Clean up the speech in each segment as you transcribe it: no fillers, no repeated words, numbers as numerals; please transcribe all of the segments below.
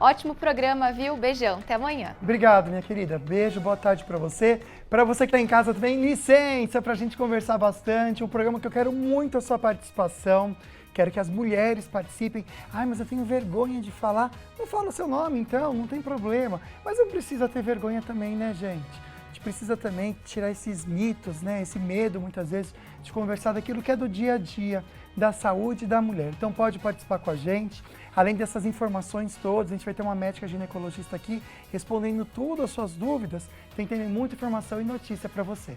Ótimo programa, viu? Beijão, até amanhã. Obrigado, minha querida. Beijo, boa tarde para você. Para você que está em casa também, licença para a gente conversar bastante. Um programa que eu quero muito a sua participação. Quero que as mulheres participem. Ai, mas eu tenho vergonha de falar. Não fala o seu nome, então, não tem problema. Mas não precisa ter vergonha também, né, gente? A gente precisa também tirar esses mitos, né? Esse medo, muitas vezes, de conversar daquilo que é do dia a dia, da saúde da mulher. Então pode participar com a gente. Além dessas informações todas, a gente vai ter uma médica ginecologista aqui respondendo tudo as suas dúvidas. Tem também muita informação e notícia para você.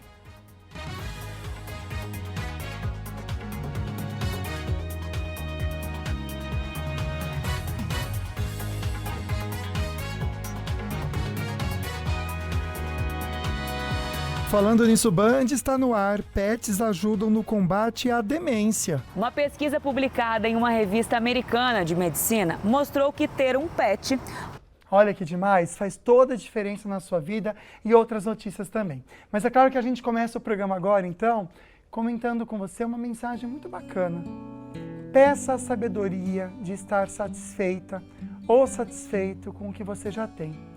Falando nisso, Band está no ar. Pets ajudam no combate à demência. Uma pesquisa publicada em uma revista americana de medicina mostrou que ter um pet... Olha que demais, faz toda a diferença na sua vida e outras notícias também. Mas é claro que a gente começa o programa agora, então, comentando com você uma mensagem muito bacana. Peça a sabedoria de estar satisfeita ou satisfeito com o que você já tem.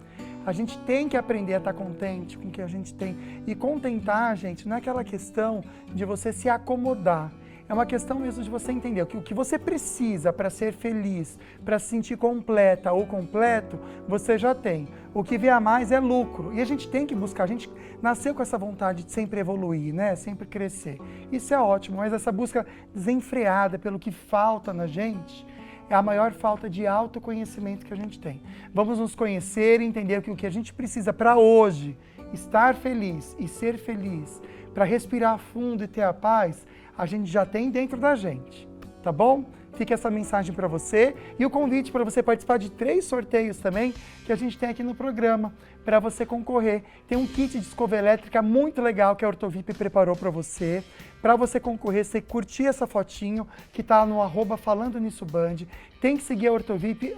A gente tem que aprender a estar contente com o que a gente tem. E contentar, gente, não é aquela questão de você se acomodar. É uma questão mesmo de você entender que o que você precisa para ser feliz, para se sentir completa ou completo, você já tem. O que vier a mais é lucro. E a gente tem que buscar. A gente nasceu com essa vontade de sempre evoluir, né? Sempre crescer. Isso é ótimo, mas essa busca desenfreada pelo que falta na gente é a maior falta de autoconhecimento que a gente tem. Vamos nos conhecer e entender que o que a gente precisa para hoje, estar feliz e ser feliz, para respirar fundo e ter a paz, a gente já tem dentro da gente, tá bom? Fica essa mensagem para você e o convite para você participar de 3 sorteios também que a gente tem aqui no programa para você concorrer. Tem um kit de escova elétrica muito legal que a Ortovip preparou para você. Para você concorrer, você curtir essa fotinho que está no @falando nisso Band. Tem que seguir a Ortovip,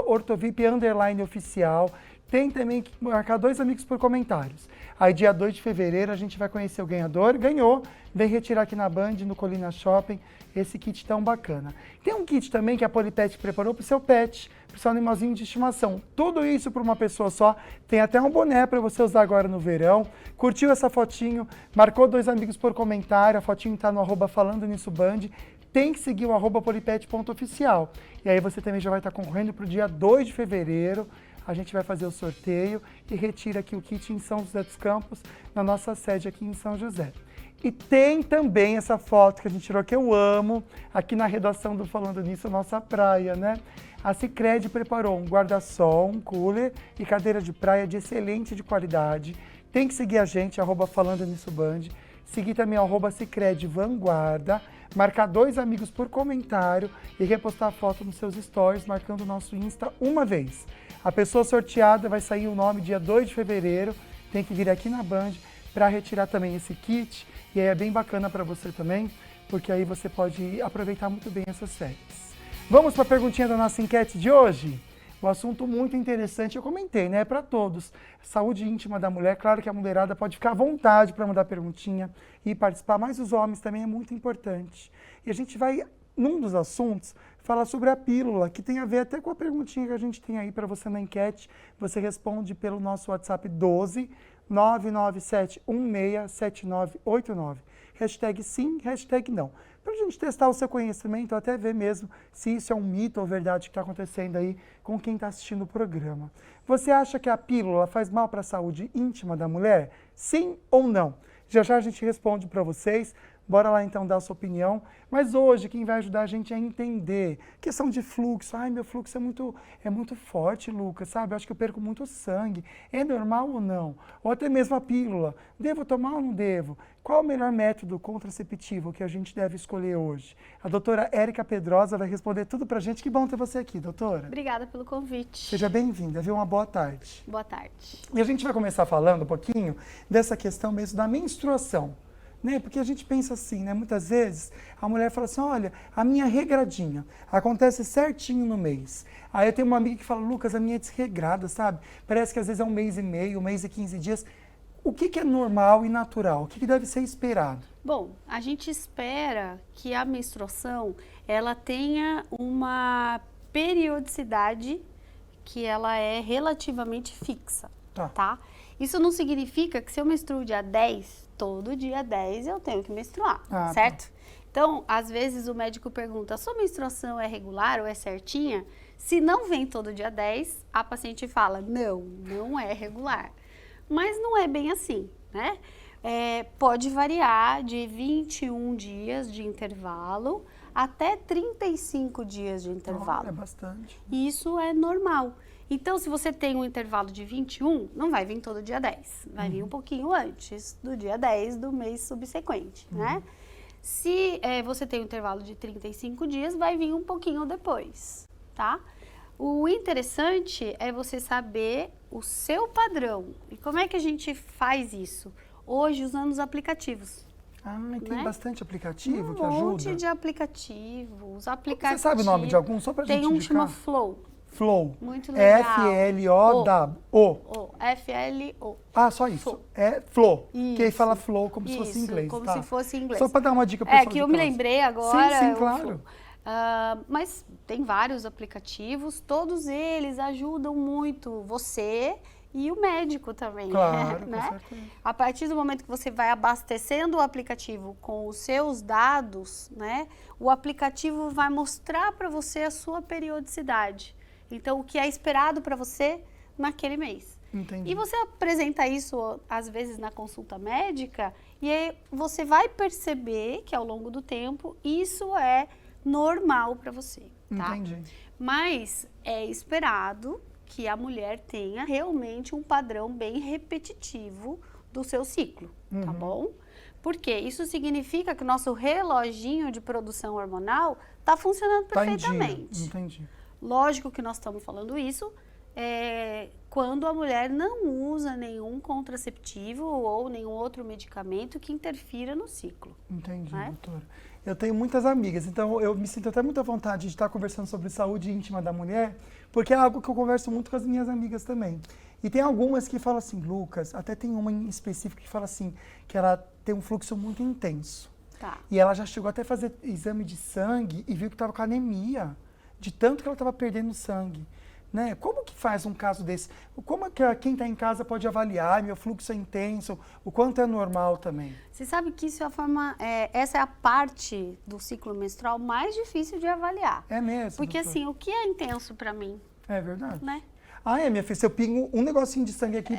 @ortovip_oficial. Tem também que marcar 2 amigos por comentários. Aí dia 2 de fevereiro a gente vai conhecer o ganhador. Ganhou, vem retirar aqui na Band, no Colina Shopping, esse kit tão bacana. Tem um kit também que a Polipet preparou para o seu pet, para o seu animalzinho de estimação. Tudo isso para uma pessoa só. Tem até um boné para você usar agora no verão. Curtiu essa fotinho, marcou 2 amigos por comentário, a fotinho está no @falando nisso Band. Tem que seguir o @polipet.oficial. E aí você também já vai estar concorrendo para o dia 2 de fevereiro. A gente vai fazer o sorteio e retira aqui o kit em São José dos Campos, na nossa sede aqui em São José. E tem também essa foto que a gente tirou, que eu amo, aqui na redação do Falando Nisso, nossa praia, né? A Sicredi preparou um guarda-sol, um cooler e cadeira de praia de excelente de qualidade. Tem que seguir a gente, @falando nisso Band. Seguir também o @Sicredi Vanguarda. Marcar 2 amigos por comentário e repostar a foto nos seus stories, marcando o nosso Insta uma vez. A pessoa sorteada vai sair o nome dia 2 de fevereiro, tem que vir aqui na Band para retirar também esse kit. E aí é bem bacana para você também, porque aí você pode aproveitar muito bem essas férias. Vamos para a perguntinha da nossa enquete de hoje? Um assunto muito interessante, eu comentei, né? É para todos. Saúde íntima da mulher, claro que a mulherada pode ficar à vontade para mandar perguntinha e participar, mas os homens também é muito importante. E a gente vai, num dos assuntos, falar sobre a pílula, que tem a ver até com a perguntinha que a gente tem aí para você na enquete. Você responde pelo nosso WhatsApp 12 997167989. Hashtag sim, hashtag não. Para a gente testar o seu conhecimento, até ver mesmo se isso é um mito ou verdade que está acontecendo aí com quem está assistindo o programa. Você acha que a pílula faz mal para a saúde íntima da mulher? Sim ou não? Já já a gente responde para vocês. Bora lá então dar a sua opinião. Mas hoje quem vai ajudar a gente a entender questão de fluxo. Ai, meu fluxo é muito forte, Lucas, sabe? Eu acho que eu perco muito sangue. É normal ou não? Ou até mesmo a pílula. Devo tomar ou não devo? Qual o melhor método contraceptivo que a gente deve escolher hoje? A doutora Érica Pedrosa vai responder tudo pra gente. Que bom ter você aqui, doutora. Obrigada pelo convite. Seja bem-vinda, viu? Uma boa tarde. Boa tarde. E a gente vai começar falando um pouquinho dessa questão mesmo da menstruação. Né? Porque a gente pensa assim, né? Muitas vezes a mulher fala assim, olha, a minha regradinha acontece certinho no mês. Aí eu tenho uma amiga que fala, Lucas, a minha é desregrada, sabe? Parece que às vezes é 1 mês e meio, 1 mês e 15 dias. O que é normal e natural? O que deve ser esperado? Bom, a gente espera que a menstruação ela tenha uma periodicidade que ela é relativamente fixa, Tá. tá? Isso não significa que se eu menstruo dia 10, todo dia 10 eu tenho que menstruar, Ah, certo? Então, às vezes o médico pergunta, sua menstruação é regular ou é certinha? Se não vem todo dia 10, a paciente fala, não é regular. Mas não é bem assim, né? Pode variar de 21 dias de intervalo até 35 dias de intervalo. É bastante. E isso é normal. Então, se você tem um intervalo de 21, não vai vir todo dia 10. Vai vir um pouquinho antes do dia 10 do mês subsequente, né? Se você tem um intervalo de 35 dias, vai vir um pouquinho depois, tá? O interessante é você saber o seu padrão. E como é que a gente faz isso? Hoje, usando os aplicativos. Ah, e tem Né? bastante aplicativo que Um ajuda? monte de aplicativos. Os aplicativos. Você sabe o nome de algum? Só pra Tem gente um que indicar. chama Flow. Flow. Muito legal. F-L-O-W. F-L-O. Ah, só isso. Flow. É Flow. Que aí Isso. fala Flow como se fosse em Isso, inglês, como tá? se fosse em inglês. Só para dar uma dica pro pessoal que de eu me casa. lembrei agora. Sim, o claro. Flow. Mas tem vários aplicativos, todos eles ajudam muito você e o médico também, Claro, né? com certeza. A partir do momento que você vai abastecendo o aplicativo com os seus dados, né? O aplicativo vai mostrar para você a sua periodicidade. Então, o que é esperado para você naquele mês. Entendi. E você apresenta isso, às vezes, na consulta médica, e aí você vai perceber que, ao longo do tempo, isso é normal para você, tá? Entendi. Mas é esperado que a mulher tenha realmente um padrão bem repetitivo do seu ciclo, tá bom? Porque isso significa que o nosso reloginho de produção hormonal está funcionando Tá em dia. perfeitamente. Entendi. Lógico que nós estamos falando isso quando a mulher não usa nenhum contraceptivo ou nenhum outro medicamento que interfira no ciclo. Entendi, Né? doutora. Eu tenho muitas amigas, então eu me sinto até muita vontade de estar conversando sobre saúde íntima da mulher, porque é algo que eu converso muito com as minhas amigas também. E tem algumas que falam assim, Lucas, até tem uma em específico que fala assim, que ela tem um fluxo muito intenso. Tá. E ela já chegou até a fazer exame de sangue e viu que estava com anemia, de tanto que ela estava perdendo sangue. Né? Como que faz um caso desse? Como é que quem está em casa pode avaliar? Meu fluxo é intenso, o quanto é normal também? Você sabe que isso é a forma, essa é a parte do ciclo menstrual mais difícil de avaliar. É mesmo? Porque doutor? assim, o que é intenso para mim, É verdade? né? Ah, minha filha, se eu pingo um negocinho de sangue aqui,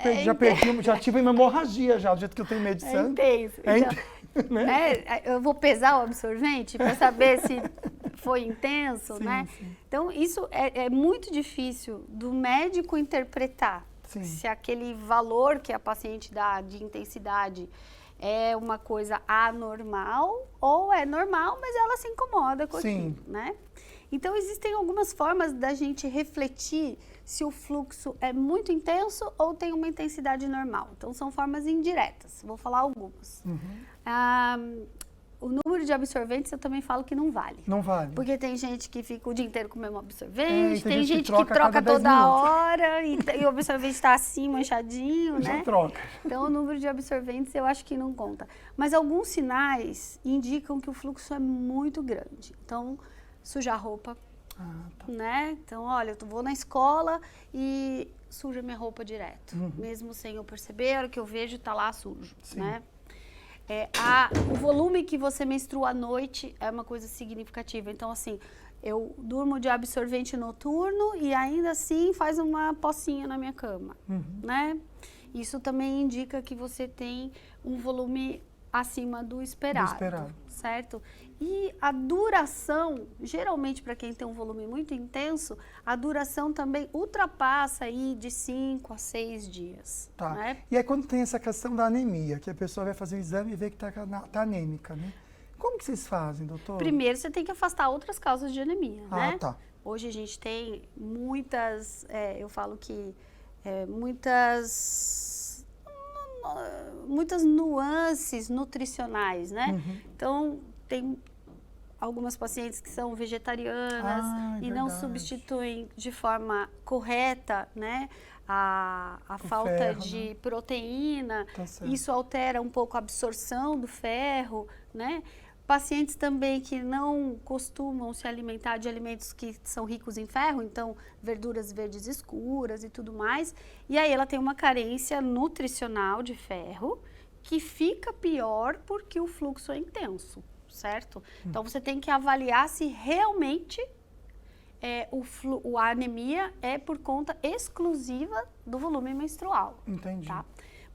já tive uma hemorragia já, do jeito que eu tenho medo de sangue. Intenso. É Então, intenso, né? eu vou pesar o absorvente para saber se foi intenso, Sim, né? sim. Então, isso é muito difícil do médico interpretar Sim. se aquele valor que a paciente dá de intensidade é uma coisa anormal ou é normal, mas ela se incomoda com Sim. aquilo, né? Então, existem algumas formas da gente refletir se o fluxo é muito intenso ou tem uma intensidade normal. Então, são formas indiretas. Vou falar algumas. O número de absorventes eu também falo que não vale. Não vale. Porque tem gente que fica o dia inteiro com o mesmo absorvente, e tem gente que troca a troca cada 10 toda minutos. hora e o absorvente está assim, manchadinho, Já né? troca. Então, o número de absorventes eu acho que não conta. Mas alguns sinais indicam que o fluxo é muito grande. Então, sujar a roupa, Tá. né? Então, olha, eu vou na escola e suja minha roupa direto. Mesmo sem eu perceber, a hora que eu vejo, tá lá sujo, Sim. né? O volume que você menstrua à noite é uma coisa significativa. Então, assim, eu durmo de absorvente noturno e ainda assim faz uma pocinha na minha cama, né? Isso também indica que você tem um volume acima do esperado, certo? E a duração, geralmente para quem tem um volume muito intenso, a duração também ultrapassa aí de 5 a 6 dias. Tá. Né? E aí quando tem essa questão da anemia, que a pessoa vai fazer o exame e vê que tá anêmica, né? Como que vocês fazem, doutor? Primeiro você tem que afastar outras causas de anemia, né? Tá. Hoje a gente tem muitas, eu falo que muitas nuances nutricionais, né? Então, tem algumas pacientes que são vegetarianas e não substituem de forma correta, né, a falta ferro, de proteína. Tá certo. Isso altera um pouco a absorção do ferro, né? Pacientes também que não costumam se alimentar de alimentos que são ricos em ferro, então verduras verdes escuras e tudo mais. E aí ela tem uma carência nutricional de ferro que fica pior porque o fluxo é intenso, certo? Então você tem que avaliar se realmente a anemia é por conta exclusiva do volume menstrual. Entendi. Tá?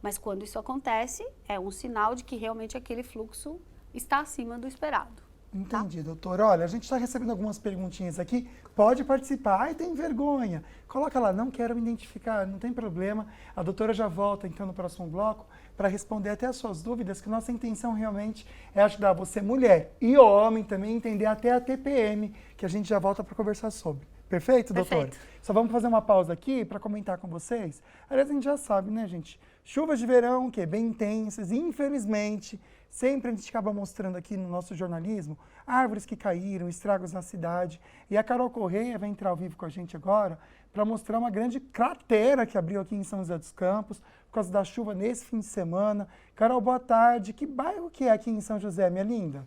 Mas quando isso acontece, é um sinal de que realmente aquele fluxo está acima do esperado. Entendi, doutor. Olha, a gente está recebendo algumas perguntinhas aqui. Pode participar. Ai, tem vergonha. Coloca lá, não quero me identificar, não tem problema. A doutora já volta, então, no próximo bloco para responder até as suas dúvidas, que nossa intenção realmente é ajudar você, mulher e homem, também entender até a TPM, que a gente já volta para conversar sobre. Perfeito, doutora? Perfeito. Só vamos fazer uma pausa aqui para comentar com vocês. Aliás, a gente já sabe, né, gente? Chuvas de verão, que é bem intensas, e infelizmente, sempre a gente acaba mostrando aqui no nosso jornalismo árvores que caíram, estragos na cidade. E a Carol Correia vai entrar ao vivo com a gente agora para mostrar uma grande cratera que abriu aqui em São José dos Campos por causa da chuva nesse fim de semana. Carol, boa tarde. Que bairro que é aqui em São José, minha linda?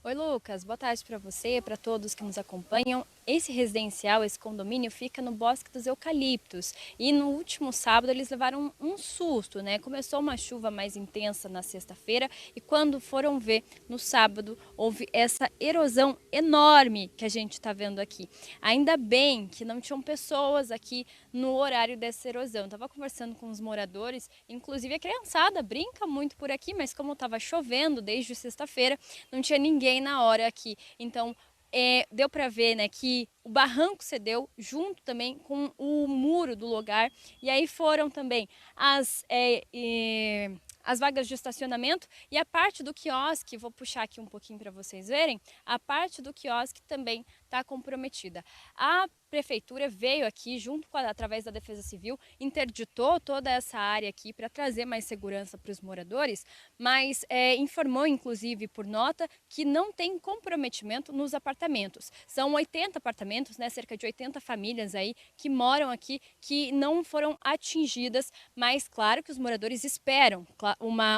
Oi, Lucas. Boa tarde para você, para todos que nos acompanham. Esse residencial, esse condomínio, fica no Bosque dos Eucaliptos. E no último sábado eles levaram um susto, né? Começou uma chuva mais intensa na sexta-feira e quando foram ver no sábado, houve essa erosão enorme que a gente está vendo aqui. Ainda bem que não tinham pessoas aqui no horário dessa erosão. Eu estava conversando com os moradores, inclusive a criançada brinca muito por aqui, mas como estava chovendo desde sexta-feira, não tinha ninguém na hora aqui. Então, deu para ver, né, que o barranco cedeu junto também com o muro do lugar e aí foram também as vagas de estacionamento e a parte do quiosque, vou puxar aqui um pouquinho para vocês verem, a parte do quiosque também está comprometida. A prefeitura veio aqui através da Defesa Civil, interditou toda essa área aqui para trazer mais segurança para os moradores, mas informou inclusive por nota que não tem comprometimento nos apartamentos. São 80 apartamentos, né, cerca de 80 famílias aí que moram aqui que não foram atingidas, mas claro que os moradores esperam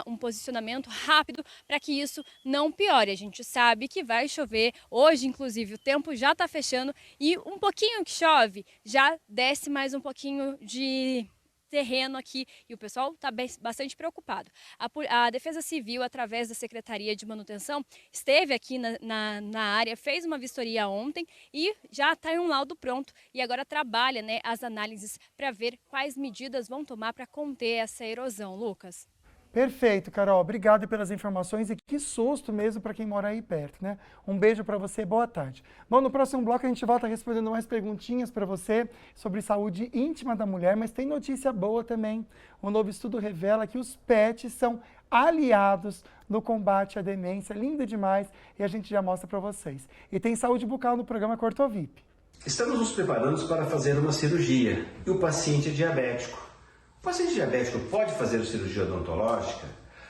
um posicionamento rápido para que isso não piore. A gente sabe que vai chover, hoje inclusive o tempo já está fechando e um pouquinho que chove já desce mais um pouquinho de terreno aqui e o pessoal está bastante preocupado. A Defesa Civil, através da Secretaria de Manutenção, esteve aqui na área, fez uma vistoria ontem e já está em um laudo pronto e agora trabalha, né, as análises para ver quais medidas vão tomar para conter essa erosão. Lucas? Perfeito, Carol. Obrigado pelas informações e que susto mesmo para quem mora aí perto, né? Um beijo para você, boa tarde. Bom, no próximo bloco a gente volta respondendo mais perguntinhas para você sobre saúde íntima da mulher, mas tem notícia boa também. Um novo estudo revela que os pets são aliados no combate à demência. Lindo demais e a gente já mostra para vocês. E tem saúde bucal no programa Cortovip. Estamos nos preparando para fazer uma cirurgia e o paciente é diabético. O paciente diabético pode fazer cirurgia odontológica?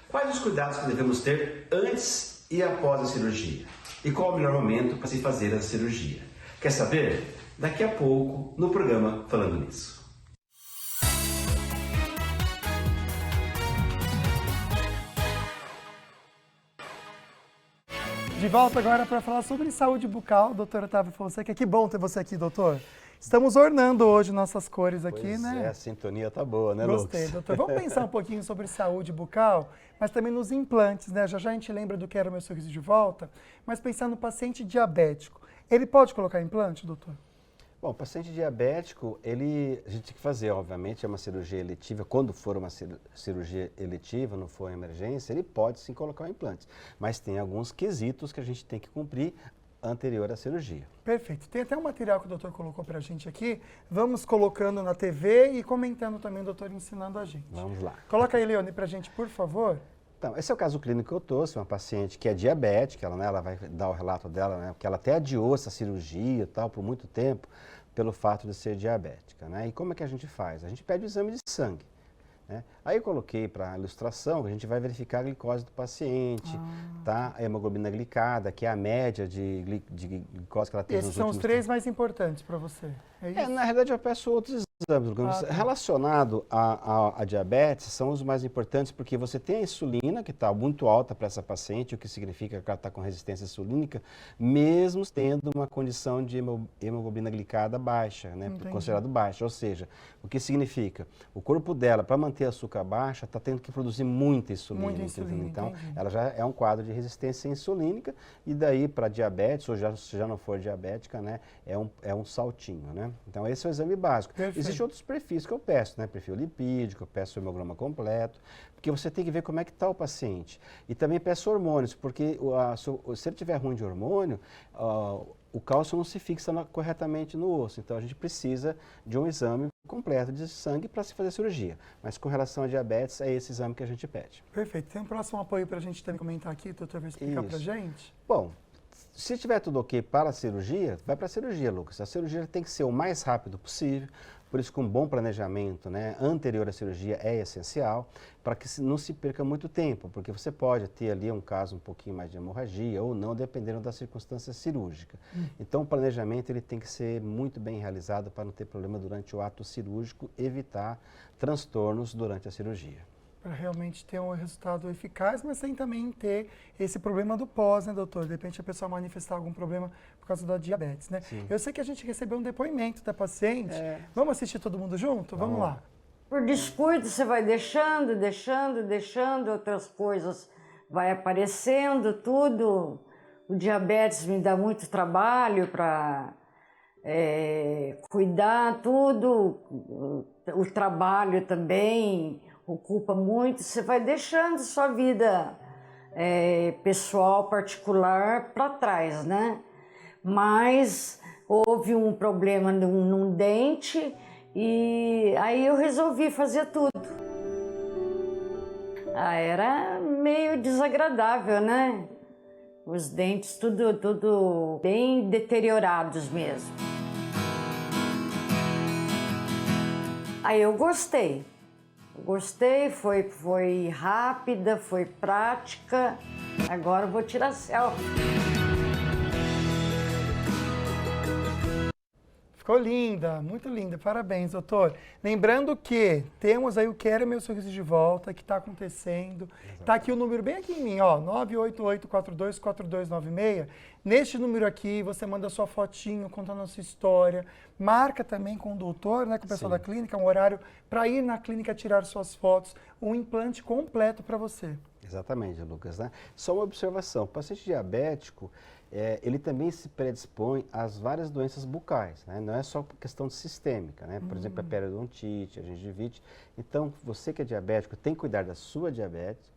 Quais os cuidados que devemos ter antes e após a cirurgia? E qual o melhor momento para se fazer a cirurgia? Quer saber? Daqui a pouco no programa Falando Nisso. De volta agora para falar sobre saúde bucal, doutor Otávio Fonseca. Que bom ter você aqui, doutor. Estamos ornando hoje nossas cores aqui, pois né? A sintonia tá boa, né, Gostei, Lucas? doutor. Vamos pensar um pouquinho sobre saúde bucal, mas também nos implantes, né? Já a gente lembra do Quero Meu Sorriso de Volta, mas pensar no paciente diabético. Ele pode colocar implante, doutor? Bom, o paciente diabético, a gente tem que fazer, obviamente, é uma cirurgia eletiva. Quando for uma cirurgia eletiva, não for emergência, ele pode sim colocar um implante. Mas tem alguns quesitos que a gente tem que cumprir anterior à cirurgia. Perfeito. Tem até um material que o doutor colocou pra gente aqui. Vamos colocando na TV e comentando também o doutor ensinando a gente. Vamos lá. Coloca aí, Leone, pra gente, por favor. Então, esse é o caso clínico que eu trouxe, uma paciente que é diabética, ela vai dar o relato dela, né, porque ela até adiou essa cirurgia e tal por muito tempo, pelo fato de ser diabética, né? E como é que a gente faz? A gente pede o exame de sangue, né? Aí eu coloquei para ilustração, a gente vai verificar a glicose do paciente, tá? A hemoglobina glicada, que é a média de glicose que ela teve nos Esses são os últimos três mais importantes para você, é isso? Na realidade eu peço outros exames relacionados à diabetes são os mais importantes porque você tem a insulina que está muito alta para essa paciente, o que significa que ela está com resistência insulínica, mesmo tendo uma condição de hemoglobina glicada baixa, né, considerado baixa. Ou seja, o que significa? O corpo dela, para manter a açúcar baixa, está tendo que produzir muita insulina. Então, ela já é um quadro de resistência insulínica e daí para diabetes, ou se já não for diabética, né, é um saltinho, né? Então, esse é o exame básico. Existem outros perfis que eu peço, né? Perfil lipídico, eu peço o hemograma completo, porque você tem que ver como é que está o paciente. E também peço hormônios, porque se ele tiver ruim de hormônio, o cálcio não se fixa corretamente no osso. Então, a gente precisa de um exame completo de sangue para se fazer cirurgia. Mas com relação a diabetes, é esse exame que a gente pede. Perfeito. Tem um próximo apoio para a gente também comentar aqui, doutor, vai explicar para a gente? Bom, se tiver tudo ok para a cirurgia, vai para a cirurgia, Lucas. A cirurgia tem que ser o mais rápido possível, por isso que um bom planejamento, né, anterior à cirurgia é essencial, para que não se perca muito tempo, porque você pode ter ali um caso um pouquinho mais de hemorragia ou não, dependendo da circunstância cirúrgica. Então, o planejamento ele tem que ser muito bem realizado para não ter problema durante o ato cirúrgico, evitar transtornos durante a cirurgia. Para realmente ter um resultado eficaz, mas sem também ter esse problema do pós, né, doutor? De repente a pessoa manifestar algum problema por causa da diabetes, né? Sim. Eu sei que a gente recebeu um depoimento da paciente. Vamos assistir todo mundo junto? Vamos lá. Por descuido, você vai deixando, outras coisas vai aparecendo, tudo. O diabetes me dá muito trabalho para cuidar, tudo. O trabalho também ocupa muito, você vai deixando sua vida pessoal, particular para trás, né? Mas houve um problema num dente e aí eu resolvi fazer tudo. Era meio desagradável, né? Os dentes tudo bem deteriorados mesmo. Aí eu gostei. Gostei, foi rápida, foi prática. Agora eu vou tirar selfie. Ficou linda, muito linda. Parabéns, doutor. Lembrando que temos aí o Quero Meu Sorriso de Volta, que está acontecendo. Está aqui o número bem aqui em mim, ó, 988-424296. Neste número aqui, você manda sua fotinho, contando a sua história. Marca também com o doutor, né, com o pessoal da clínica, um horário para ir na clínica tirar suas fotos. Um implante completo para você. Exatamente, Lucas, né? Só uma observação, o paciente diabético, ele também se predispõe às várias doenças bucais, né? Não é só questão sistêmica, né? Por exemplo, a periodontite, a gengivite. Então, você que é diabético tem que cuidar da sua diabetes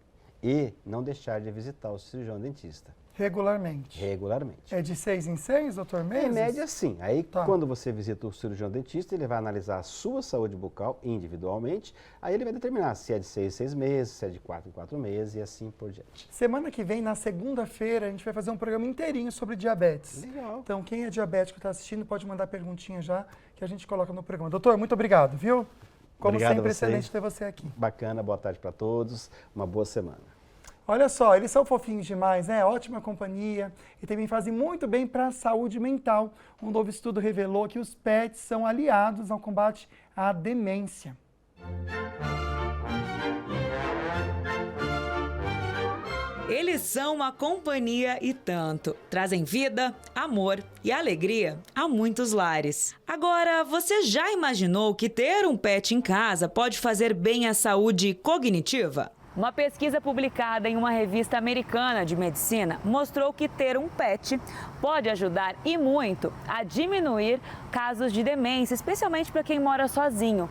e não deixar de visitar o cirurgião dentista. Regularmente. Regularmente. É de 6 em 6, doutor, meses? Em média, sim. Aí, quando você visita o cirurgião dentista, ele vai analisar a sua saúde bucal individualmente, aí ele vai determinar se é de 6 em 6 meses, se é de 4 em 4 meses e assim por diante. Semana que vem, na segunda-feira, a gente vai fazer um programa inteirinho sobre diabetes. Legal. Então, quem é diabético e está assistindo, pode mandar perguntinha já, que a gente coloca no programa. Doutor, muito obrigado, viu? Como Obrigado sempre, a você. excelente ter você aqui. Bacana, boa tarde para todos, uma boa semana. Olha só, eles são fofinhos demais, né? Ótima companhia e também fazem muito bem para a saúde mental. Um novo estudo revelou que os pets são aliados ao combate à demência. Eles são uma companhia e tanto. Trazem vida, amor e alegria a muitos lares. Agora, você já imaginou que ter um pet em casa pode fazer bem à saúde cognitiva? Uma pesquisa publicada em uma revista americana de medicina mostrou que ter um pet pode ajudar e muito a diminuir casos de demência, especialmente para quem mora sozinho,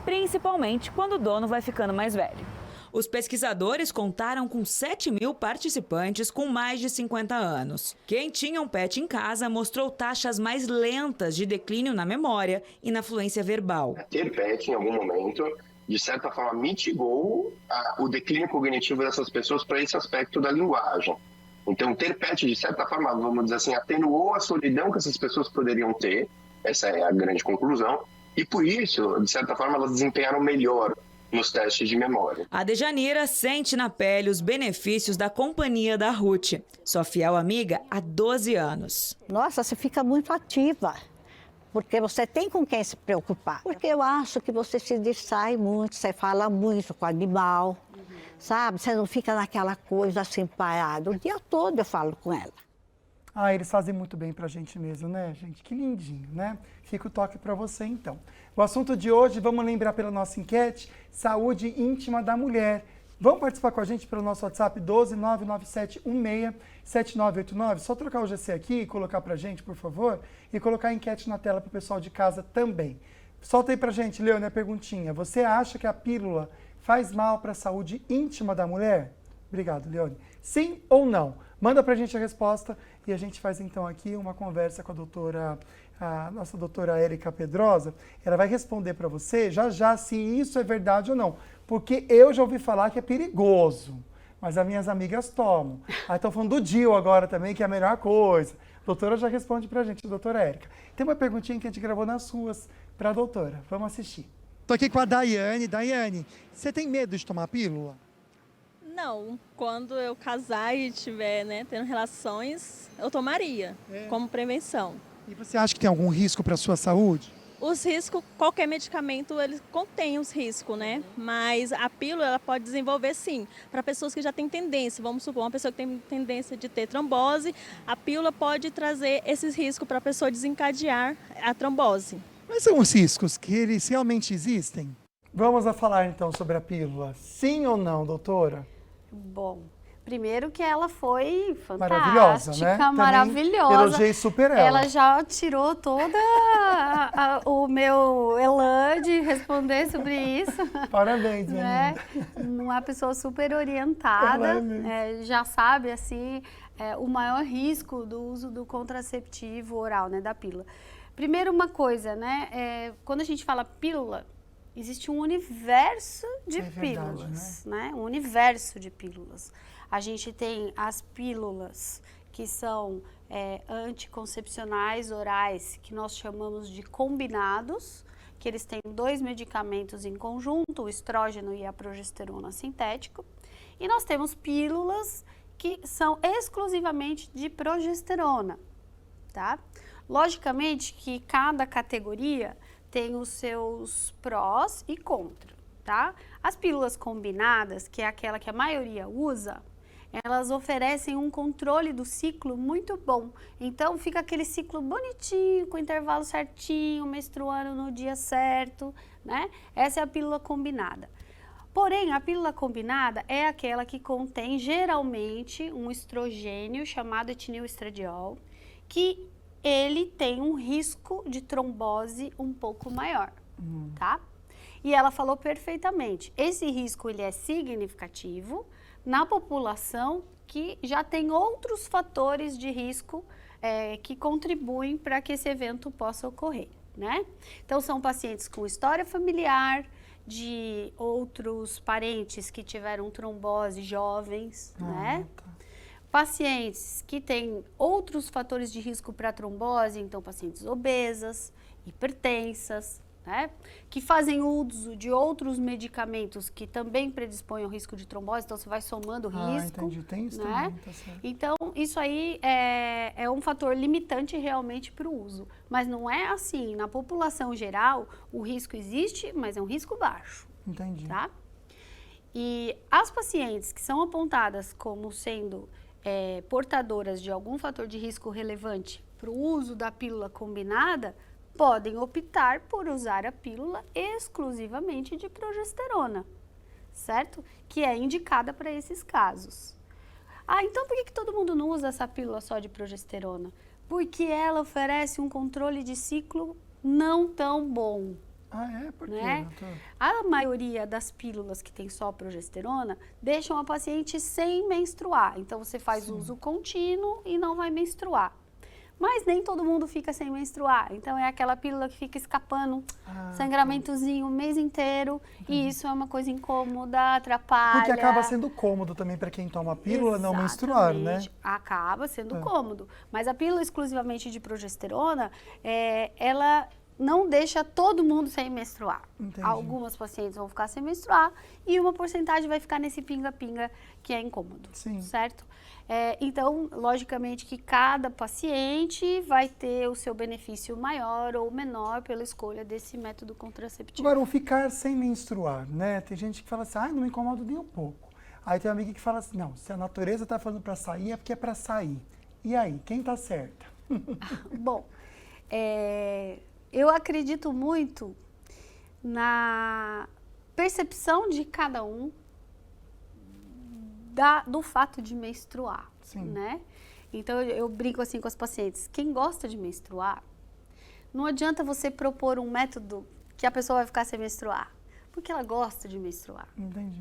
principalmente quando o dono vai ficando mais velho. Os pesquisadores contaram com 7.000 participantes com mais de 50 anos. Quem tinha um pet em casa mostrou taxas mais lentas de declínio na memória e na fluência verbal. Ter pet em algum momento, de certa forma, mitigou o declínio cognitivo dessas pessoas para esse aspecto da linguagem. Então, ter pet, de certa forma, vamos dizer assim, atenuou a solidão que essas pessoas poderiam ter, essa é a grande conclusão, e por isso, de certa forma, elas desempenharam melhor nos testes de memória. A Dejanira sente na pele os benefícios da companhia da Ruth, sua fiel amiga há 12 anos. Nossa, você fica muito ativa. porque você tem com quem se preocupar. Porque eu acho que você se distrai muito, você fala muito com o animal, sabe? Você não fica naquela coisa assim parada. O dia todo eu falo com ela. Ah, eles fazem muito bem pra gente mesmo, né, gente? Que lindinho, né? Fica o toque pra você, então. O assunto de hoje, vamos lembrar pela nossa enquete, saúde íntima da mulher. Vamos participar com a gente pelo nosso WhatsApp 12997167989. Só trocar o GC aqui e colocar pra gente, por favor, e colocar a enquete na tela pro pessoal de casa também. Solta aí pra gente, Leone, a perguntinha. Você acha que a pílula faz mal para a saúde íntima da mulher? Obrigado, Leone. Sim ou não? Manda pra gente a resposta e a gente faz então aqui uma conversa com a nossa doutora Érica Pedrosa. Ela vai responder para você já se isso é verdade ou não. Porque eu já ouvi falar que é perigoso, mas as minhas amigas tomam. Aí estão falando do DIU agora também, que é a melhor coisa. A doutora já responde pra gente, doutora Érica. Tem uma perguntinha que a gente gravou nas suas para a doutora. Vamos assistir. Tô aqui com a Daiane. Daiane, você tem medo de tomar pílula? Não, quando eu casar e estiver, né, tendo relações, eu tomaria como prevenção. E você acha que tem algum risco para a sua saúde? Os riscos, qualquer medicamento, ele contém os riscos, né? Mas a pílula, ela pode desenvolver sim, para pessoas que já têm tendência. Vamos supor, uma pessoa que tem tendência de ter trombose, a pílula pode trazer esses riscos para a pessoa desencadear a trombose. Quais são os riscos que eles realmente existem? Vamos a falar então sobre a pílula. Sim ou não, doutora? Bom, primeiro que ela foi maravilhosa, fantástica, né? maravilhosa. Elogiei super ela. Ela já tirou toda o meu elan de responder sobre isso. Parabéns, né? Uma pessoa super orientada, já sabe assim o maior risco do uso do contraceptivo oral, né, da pílula. Primeiro uma coisa, né? Quando a gente fala pílula, existe um universo de pílulas, né? Um universo de pílulas. A gente tem as pílulas que são anticoncepcionais orais, que nós chamamos de combinados, que eles têm 2 medicamentos em conjunto, o estrógeno e a progesterona sintético. E nós temos pílulas que são exclusivamente de progesterona, tá? Logicamente que cada categoria tem os seus prós e contras, tá? As pílulas combinadas, que é aquela que a maioria usa, elas oferecem um controle do ciclo muito bom. Então, fica aquele ciclo bonitinho, com intervalo certinho, menstruando no dia certo, né? Essa é a pílula combinada. Porém, a pílula combinada é aquela que contém, geralmente, um estrogênio chamado etilneestradiol, que ele tem um risco de trombose um pouco maior, tá? E ela falou perfeitamente, esse risco ele é significativo na população que já tem outros fatores de risco que contribuem para que esse evento possa ocorrer, né? Então, são pacientes com história familiar, de outros parentes que tiveram trombose jovens, né? Tá. Pacientes que têm outros fatores de risco para trombose, então pacientes obesas, hipertensas, né? Que fazem uso de outros medicamentos que também predispõem ao risco de trombose, então você vai somando o risco. Entendi, tem isso né? também, tá certo. Então, isso aí é um fator limitante realmente para o uso, mas não é assim, na população geral, o risco existe, mas é um risco baixo. Entendi. Tá? E as pacientes que são apontadas como sendo portadoras de algum fator de risco relevante para o uso da pílula combinada, podem optar por usar a pílula exclusivamente de progesterona, certo? Que é indicada para esses casos. Ah, então por que todo mundo não usa essa pílula só de progesterona? Porque ela oferece um controle de ciclo não tão bom. Ah, é? Por quê, né? A maioria das pílulas que tem só progesterona deixam a paciente sem menstruar. Então, você faz uso contínuo e não vai menstruar. Mas nem todo mundo fica sem menstruar. Então, é aquela pílula que fica escapando sangramentozinho o mês inteiro. E isso é uma coisa incômoda, atrapalha. Porque acaba sendo cômodo também para quem toma a pílula não menstruar, né? Acaba sendo cômodo. Mas a pílula exclusivamente de progesterona, ela não deixa todo mundo sem menstruar. Entendi. Algumas pacientes vão ficar sem menstruar e uma porcentagem vai ficar nesse pinga-pinga que é incômodo, Sim. certo? Então, logicamente que cada paciente vai ter o seu benefício maior ou menor pela escolha desse método contraceptivo. Agora, o ficar sem menstruar, né? Tem gente que fala assim, não me incomoda nem um pouco. Aí tem uma amiga que fala assim, não, se a natureza tá falando para sair, é porque é para sair. E aí, quem tá certa? Bom, eu acredito muito na percepção de cada um do fato de menstruar, né? Então, eu brinco assim com as pacientes, quem gosta de menstruar, não adianta você propor um método que a pessoa vai ficar sem menstruar, porque ela gosta de menstruar,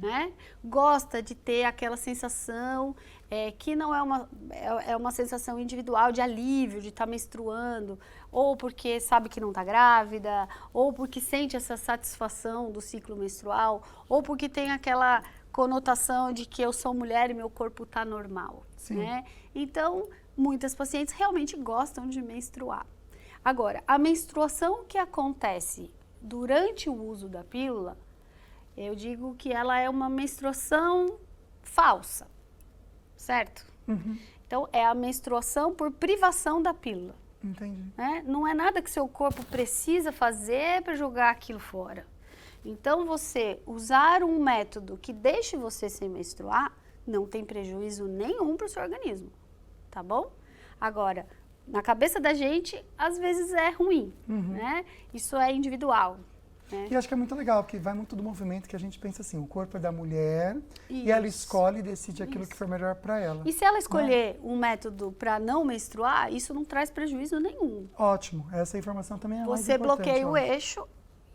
né? Gosta de ter aquela sensação que não é uma sensação individual de alívio, de estar menstruando, ou porque sabe que não está grávida, ou porque sente essa satisfação do ciclo menstrual, ou porque tem aquela conotação de que eu sou mulher e meu corpo está normal, né? Então, muitas pacientes realmente gostam de menstruar. Agora, a menstruação que acontece durante o uso da pílula, eu digo que ela é uma menstruação falsa, certo? Então, é a menstruação por privação da pílula. Entendi. Né? Não é nada que seu corpo precisa fazer para jogar aquilo fora. Então, você usar um método que deixe você sem menstruar, não tem prejuízo nenhum para o seu organismo, tá bom? Agora, na cabeça da gente, às vezes é ruim, né? Isso é individual. Né? E acho que é muito legal, porque vai muito do movimento que a gente pensa assim, o corpo é da mulher e ela escolhe e decide aquilo que for melhor para ela. E se ela escolher um método para não menstruar, isso não traz prejuízo nenhum. Ótimo, essa informação também é mais Você importante. bloqueia o eixo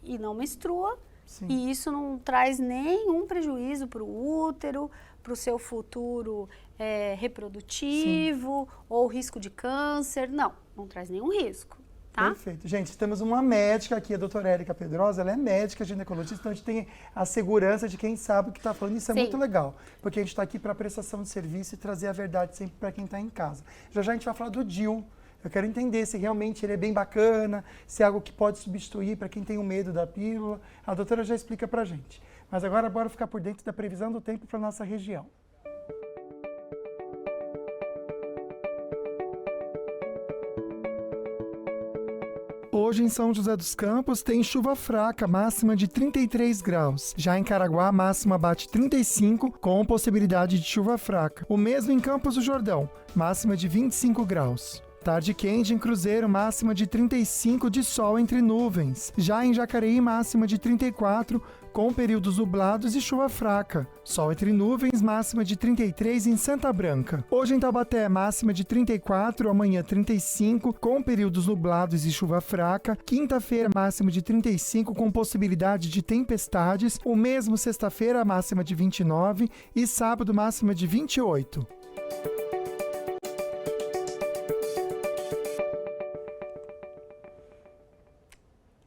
e não menstrua, e isso não traz nenhum prejuízo para o útero, para o seu futuro reprodutivo ou risco de câncer. Não traz nenhum risco. Tá? Perfeito. Gente, temos uma médica aqui, a doutora Érica Pedrosa, ela é médica ginecologista, então a gente tem a segurança de quem sabe o que está falando, isso é muito legal, porque a gente está aqui para prestação de serviço e trazer a verdade sempre para quem está em casa. Já a gente vai falar do DIU. Eu quero entender se realmente ele é bem bacana, se é algo que pode substituir para quem tem o medo da pílula. A doutora já explica para a gente. Mas agora, bora ficar por dentro da previsão do tempo para nossa região. Hoje em São José dos Campos tem chuva fraca, máxima de 33 graus. Já em Caraguá, máxima bate 35, com possibilidade de chuva fraca. O mesmo em Campos do Jordão, máxima de 25 graus. Tarde quente em Cruzeiro, máxima de 35 de sol entre nuvens. Já em Jacareí, máxima de 34, com períodos nublados e chuva fraca. Sol entre nuvens, máxima de 33 em Santa Branca. Hoje em Taubaté, máxima de 34, amanhã 35, com períodos nublados e chuva fraca. Quinta-feira, máxima de 35, com possibilidade de tempestades. O mesmo sexta-feira, máxima de 29 e sábado, máxima de 28.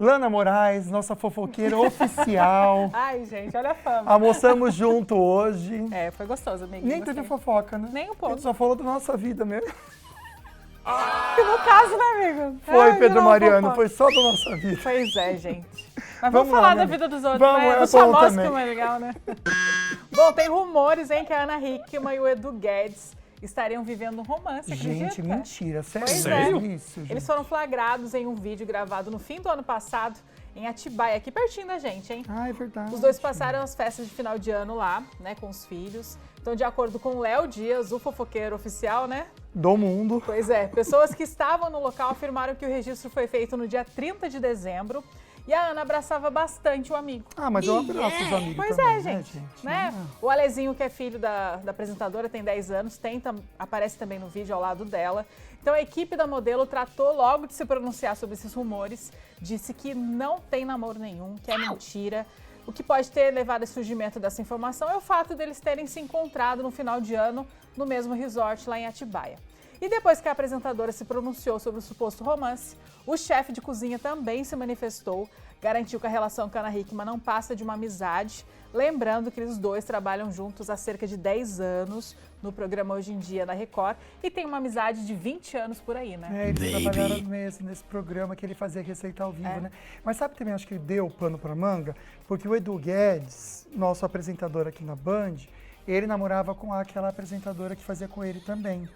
Lana Moraes, nossa fofoqueira oficial. Ai, gente, olha a fama. Almoçamos junto hoje. Foi gostoso, amiga. Nem teve fofoca, né? Nem um pouco. A gente só falou da nossa vida mesmo. No caso, né, amigo? Foi, Pedro Mariano, foi só da nossa vida. Pois é, gente. Mas Vamos falar lá, da né? vida dos outros, Vamos, né? é Dos bom famosos também. que não é legal, né? Bom, tem rumores, hein, que a Ana Hickman e o Edu Guedes estariam vivendo um romance, acredita? Gente, mentira, sério? Pois Sério? é. Isso, gente. Eles foram flagrados em um vídeo gravado no fim do ano passado, em Atibaia, aqui pertinho da gente, hein? Ah, é verdade. Os dois passaram as festas de final de ano lá, né, com os filhos. Então, de acordo com o Léo Dias, o fofoqueiro oficial, né? Do mundo. Pois é, pessoas que estavam no local afirmaram que o registro foi feito no dia 30 de dezembro e a Ana abraçava bastante o amigo. Ah, mas eu abraço os amigos Pois também, é, gente. né? O Alezinho, que é filho da apresentadora, tem 10 anos, aparece também no vídeo ao lado dela. Então a equipe da modelo tratou logo de se pronunciar sobre esses rumores, disse que não tem namoro nenhum, que é mentira. O que pode ter levado ao surgimento dessa informação é o fato deles terem se encontrado no final de ano no mesmo resort lá em Atibaia. E depois que a apresentadora se pronunciou sobre o suposto romance, o chefe de cozinha também se manifestou, garantiu que a relação com a Ana Hickman não passa de uma amizade, lembrando que eles dois trabalham juntos há cerca de 10 anos no programa Hoje em Dia da Record e tem uma amizade de 20 anos por aí, né? Eles trabalharam mesmo nesse programa que ele fazia receita ao vivo, né? Mas sabe também, acho que ele deu pano pra manga, porque o Edu Guedes, nosso apresentador aqui na Band, ele namorava com aquela apresentadora que fazia com ele também.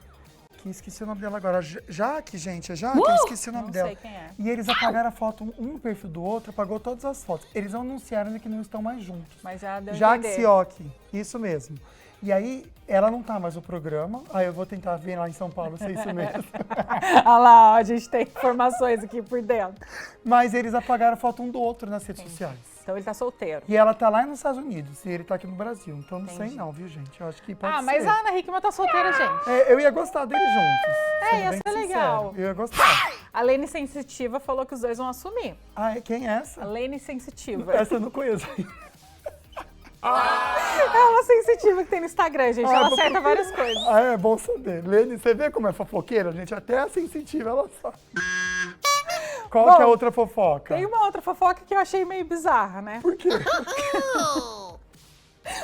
Que esqueci o nome dela agora. Jaque, gente, é Jaque? Eu esqueci o nome Não dela. sei quem é. E eles apagaram a foto um no perfil do outro, apagou todas as fotos. Eles anunciaram que não estão mais juntos. Mas já deu a Jaque entender. Sioki, isso mesmo. E aí, ela não tá mais no programa, aí eu vou tentar ver lá em São Paulo se é isso mesmo. Olha lá, ó, a gente tem informações aqui por dentro. Mas eles apagaram a foto um do outro nas redes sociais. Então ele tá solteiro. E ela tá lá nos Estados Unidos e ele tá aqui no Brasil. Então não sei Entendi. não, viu, gente? Eu acho que pode ser. Mas a Ana Hickman tá solteira, gente. Eu ia gostar deles juntos. sendo ia bem ser sincero. legal. Eu ia gostar. A Lene Sensitiva falou que os dois vão assumir. Ah, quem é essa? A Lene Sensitiva. Essa eu não conheço. É uma sensitiva que tem no Instagram, gente. Ela acerta várias coisas. Ah, é bom saber. Lene, você vê como é fofoqueira, gente? Até a sensitiva ela sabe. Qual Bom, que é a outra fofoca? Tem uma outra fofoca que eu achei meio bizarra, né? Por quê?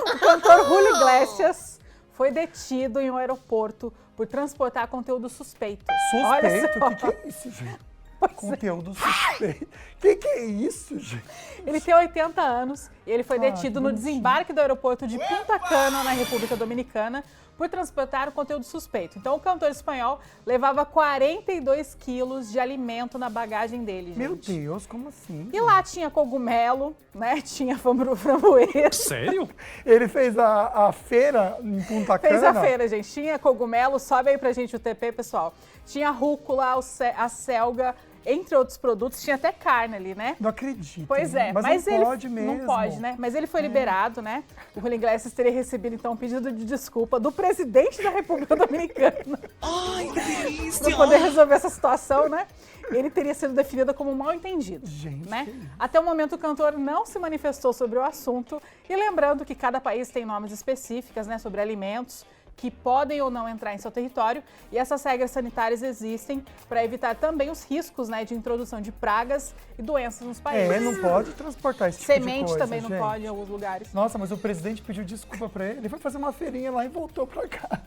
O cantor Julio Iglesias foi detido em um aeroporto por transportar conteúdo suspeito. Olha Suspeito? só. O que é isso, gente? Conteúdo suspeito. Que é isso, gente? Ele tem 80 anos e ele foi detido no desembarque do aeroporto de Punta Cana, na República Dominicana, por transportar o conteúdo suspeito. Então, o cantor espanhol levava 42 quilos de alimento na bagagem dele, gente. Meu Deus, como assim? E lá tinha cogumelo, né? Tinha framboesa. Sério? Ele fez a feira em Punta Cana? Fez a feira, gente. Tinha cogumelo, sobe aí pra gente o TP, pessoal. Tinha rúcula, a selga, entre outros produtos. Tinha até carne ali, né? Não acredito. Pois é, mas não ele pode mesmo. não pode, né? Mas ele foi liberado, né? O Julio Iglesias teria recebido, então, um pedido de desculpa do presidente da República Dominicana. Ai, que delícia! Para poder resolver essa situação, né? Ele teria sido definido como mal entendido. Gente, né? Até o momento, o cantor não se manifestou sobre o assunto. E lembrando que cada país tem normas específicas, né, sobre alimentos que podem ou não entrar em seu território, e essas regras sanitárias existem para evitar também os riscos, né, de introdução de pragas e doenças nos países. não pode transportar esse tipo de Semente coisa, também não gente. pode em alguns lugares. Nossa, mas o presidente pediu desculpa pra ele. Ele foi fazer uma feirinha lá e voltou pra casa.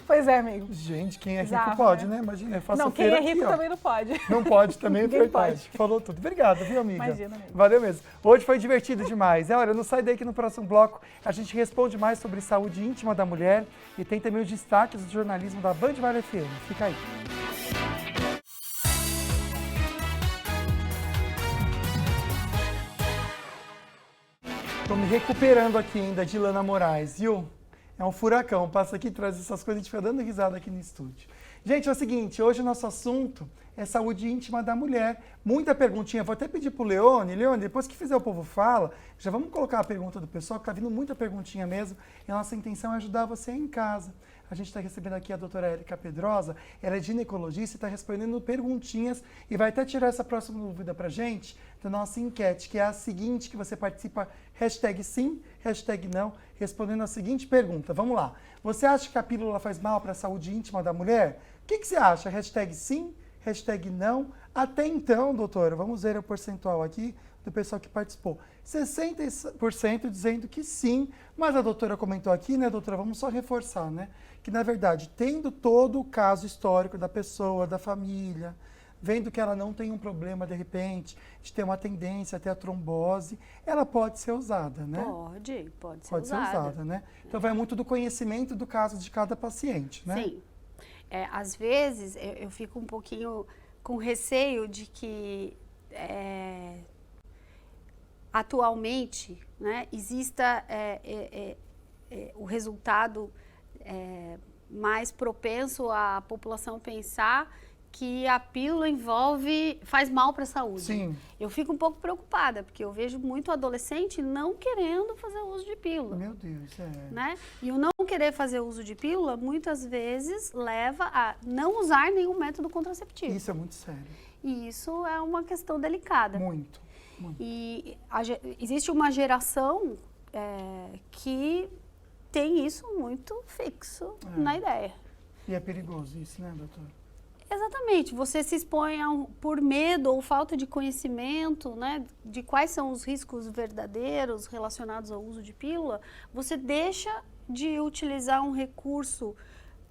Pois é, amigo. Gente, quem é Bizarro, rico pode, né? né? Imagina, eu faço Não, quem feira é rico aqui, ó. também não pode. Não pode também, é Ninguém verdade. pode. Falou tudo. Obrigado, viu, amiga? Imagina, amigo. Valeu mesmo. Hoje foi divertido demais. Olha, não sai daí que no próximo bloco a gente responde mais sobre saúde íntima da mulher e tem também os destaques do jornalismo da Band Vale FM. Fica aí. Tô me recuperando aqui ainda de Lana Moraes, viu? É um furacão, passa aqui, traz essas coisas, a gente fica dando risada aqui no estúdio. Gente, é o seguinte, hoje o nosso assunto é saúde íntima da mulher. Muita perguntinha, vou até pedir pro Leone. Leone, depois que fizer o Povo Fala, já vamos colocar a pergunta do pessoal, que tá vindo muita perguntinha mesmo, e a nossa intenção é ajudar você em casa. A gente está recebendo aqui a doutora Érica Pedrosa, ela é ginecologista e está respondendo perguntinhas e vai até tirar essa próxima dúvida pra gente da nossa enquete, que é a seguinte, que você participa, #sim, #não, respondendo a seguinte pergunta. Vamos lá. Você acha que a pílula faz mal para a saúde íntima da mulher? O que você acha? #sim, #não. Até então, doutora, vamos ver o percentual aqui do pessoal que participou. 60% dizendo que sim, mas a doutora comentou aqui, né, doutora? Vamos só reforçar, né? Que, na verdade, tendo todo o caso histórico da pessoa, da família, vendo que ela não tem um problema, de repente, de ter uma tendência a ter a trombose, ela pode ser usada, né? Pode ser Pode ser usada, né? Então, vai muito do conhecimento do caso de cada paciente, né? Sim. Às vezes, eu fico um pouquinho com receio de que atualmente, né, exista o resultado mais propenso à população pensar que a pílula faz mal para a saúde. Sim. Eu fico um pouco preocupada, porque eu vejo muito adolescente não querendo fazer uso de pílula. Meu Deus, né? E o não querer fazer uso de pílula, muitas vezes, leva a não usar nenhum método contraceptivo. Isso é muito sério. E isso é uma questão delicada. Muito. E existe uma geração que tem isso muito fixo na ideia. E é perigoso isso, né, doutora? Exatamente, você se expõe por medo ou falta de conhecimento, né, de quais são os riscos verdadeiros relacionados ao uso de pílula, você deixa de utilizar um recurso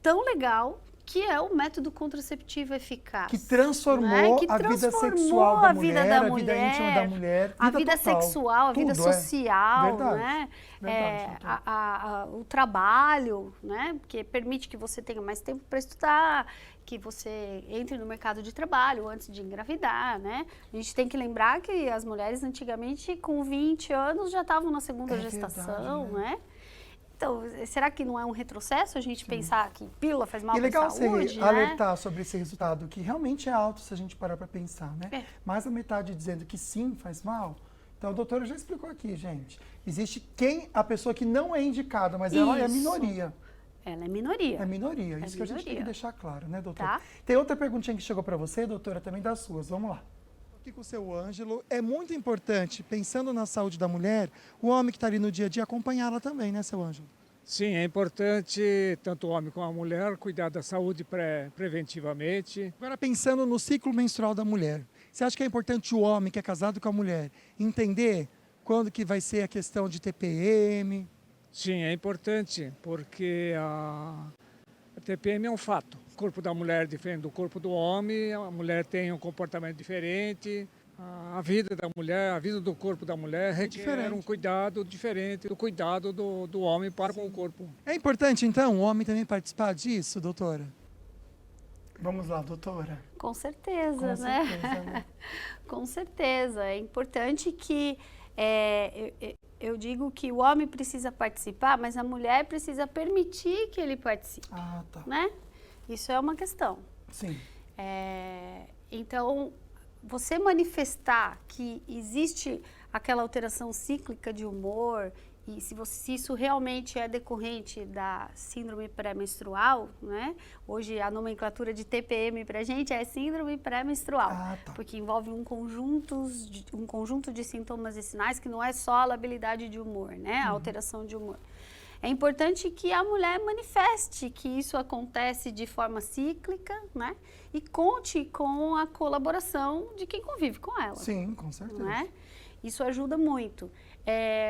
tão legal que é o método contraceptivo eficaz. Que transformou, né? Que a vida transformou sexual da a mulher, vida da a vida íntima da mulher, a vida total. sexual, a vida Tudo, é. social, Verdade. né? Verdade, O trabalho, né? Porque permite que você tenha mais tempo para estudar, que você entre no mercado de trabalho antes de engravidar, né? A gente tem que lembrar que as mulheres antigamente com 20 anos já estavam na segunda gestação, verdade, né? Então, será que não é um retrocesso a gente pensar que pílula faz mal E para a legal saúde, você né? alertar sobre esse resultado, que realmente é alto se a gente parar para pensar, né? É. Mais a metade dizendo que sim, faz mal. Então, a doutora já explicou aqui, gente. Existe a pessoa que não é indicada, mas ela é a Isso. minoria. Ela é minoria. É minoria, isso que a gente tem que minoria. deixar claro, né, doutora? Tá. Tem outra perguntinha que chegou para você, doutora, também das suas. Vamos lá. Aqui com o seu Ângelo, é muito importante, pensando na saúde da mulher, o homem que está ali no dia a dia acompanhá-la também, né, seu Ângelo? Sim, é importante, tanto o homem como a mulher, cuidar da saúde preventivamente. Agora, pensando no ciclo menstrual da mulher, você acha que é importante o homem que é casado com a mulher entender quando que vai ser a questão de TPM? Sim, é importante, porque a TPM é um fato. O corpo da mulher é diferente do corpo do homem, a mulher tem um comportamento diferente. A vida da mulher, a vida do corpo da mulher requer um cuidado diferente do cuidado do homem para com o corpo. É importante, então, o homem também participar disso, doutora? Vamos lá, doutora. Com certeza, Com né? certeza, né? Com certeza. É importante que... eu digo que o homem precisa participar, mas a mulher precisa permitir que ele participe. Ah, tá. Né? Isso é uma questão. Sim. Então, você manifestar que existe aquela alteração cíclica de humor e se isso realmente é decorrente da síndrome pré-menstrual, né? Hoje a nomenclatura de TPM pra gente é síndrome pré-menstrual, porque envolve um conjunto de sintomas e sinais que não é só a labilidade de humor, né? A alteração de humor. É importante que a mulher manifeste que isso acontece de forma cíclica, né? E conte com a colaboração de quem convive com ela. Sim, com certeza. Né? Isso ajuda muito.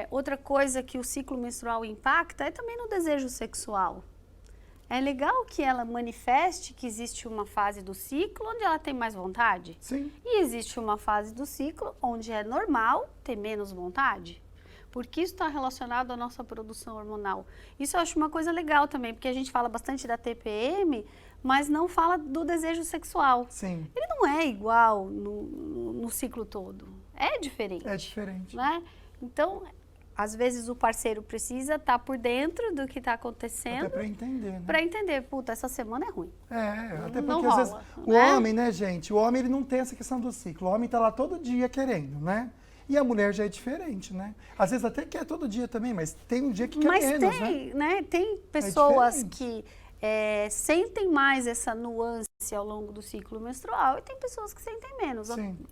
Outra coisa que o ciclo menstrual impacta é também no desejo sexual. É legal que ela manifeste que existe uma fase do ciclo onde ela tem mais vontade. Sim. E existe uma fase do ciclo onde é normal ter menos vontade. Porque isso está relacionado à nossa produção hormonal. Isso eu acho uma coisa legal também, porque a gente fala bastante da TPM, mas não fala do desejo sexual. Sim. Ele não é igual no ciclo todo. É diferente. É diferente. Né? Então, às vezes o parceiro precisa estar por dentro do que está acontecendo. Até para entender, né? Para entender, puta, essa semana é ruim. Até porque não às vezes rola, o né? homem, né, gente? O homem ele não tem essa questão do ciclo. O homem está lá todo dia querendo, né? E a mulher já é diferente, né? Às vezes até quer todo dia também, mas tem um dia que quer menos, né? Tem pessoas que sentem mais essa nuance ao longo do ciclo menstrual e tem pessoas que sentem menos,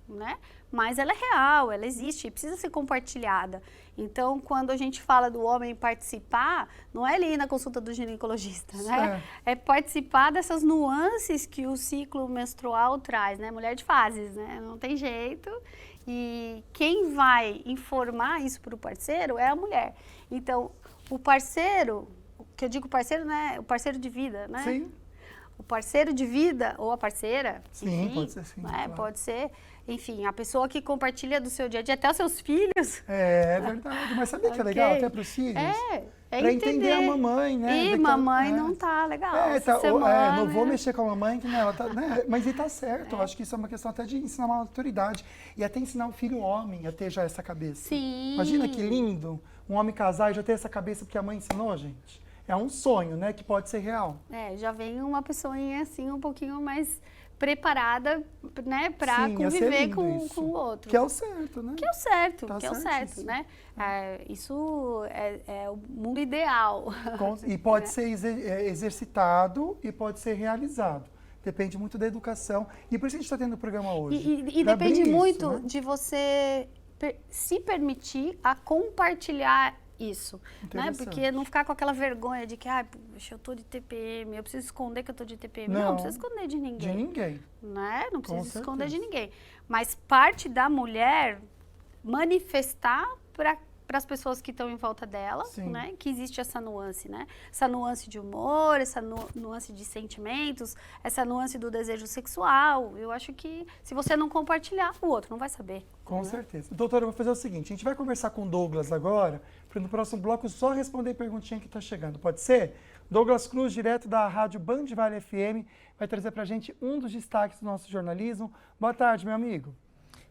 né? Mas ela é real, ela existe e precisa ser compartilhada. Então, quando a gente fala do homem participar, não é ele ir na consulta do ginecologista, né? É participar dessas nuances que o ciclo menstrual traz, né? Mulher de fases, né? Não tem jeito. E quem vai informar isso para o parceiro é a mulher. Então, o parceiro, que eu digo parceiro, né? O parceiro de vida, né? Sim. O parceiro de vida ou a parceira, sim, enfim, pode ser sim, né? claro. Pode ser, enfim, a pessoa que compartilha do seu dia a dia, até os seus filhos. É verdade, mas sabia que é legal até para os filhos? Para entender a mamãe, né? E mamãe não tá legal não vou mexer com a mamãe, que não, ela tá, né? Mas ele tá certo, eu acho que isso é uma questão até de ensinar uma autoridade e até ensinar o filho homem a ter já essa cabeça. Sim. Imagina que lindo, um homem casar e já ter essa cabeça porque a mãe ensinou, gente. É um sonho, né, que pode ser real. Já vem uma pessoinha assim um pouquinho mais preparada, né, para conviver com o outro. Que é o certo, né? Que é o certo, tá que é o certo, né? Isso é o mundo ideal. E pode ser exercitado e pode ser realizado. Depende muito da educação. E por isso a gente está tendo o programa hoje. E depende muito de você se permitir a compartilhar isso, né? Interessante. Porque não ficar com aquela vergonha de que, puxa, eu tô de TPM, eu preciso esconder que eu tô de TPM. Não precisa esconder de ninguém. De ninguém. Né? Não precisa esconder de certeza. ninguém. Mas parte da mulher manifestar para as pessoas que estão em volta dela, né? Que existe essa nuance, né? Essa nuance de humor, essa nuance de sentimentos, essa nuance do desejo sexual. Eu acho que se você não compartilhar, o outro não vai saber. Com certeza. Doutora, eu vou fazer o seguinte, a gente vai conversar com o Douglas agora, para no próximo bloco só responder a perguntinha que está chegando. Pode ser? Douglas Cruz, direto da Rádio Band Vale FM, vai trazer para a gente um dos destaques do nosso jornalismo. Boa tarde, meu amigo.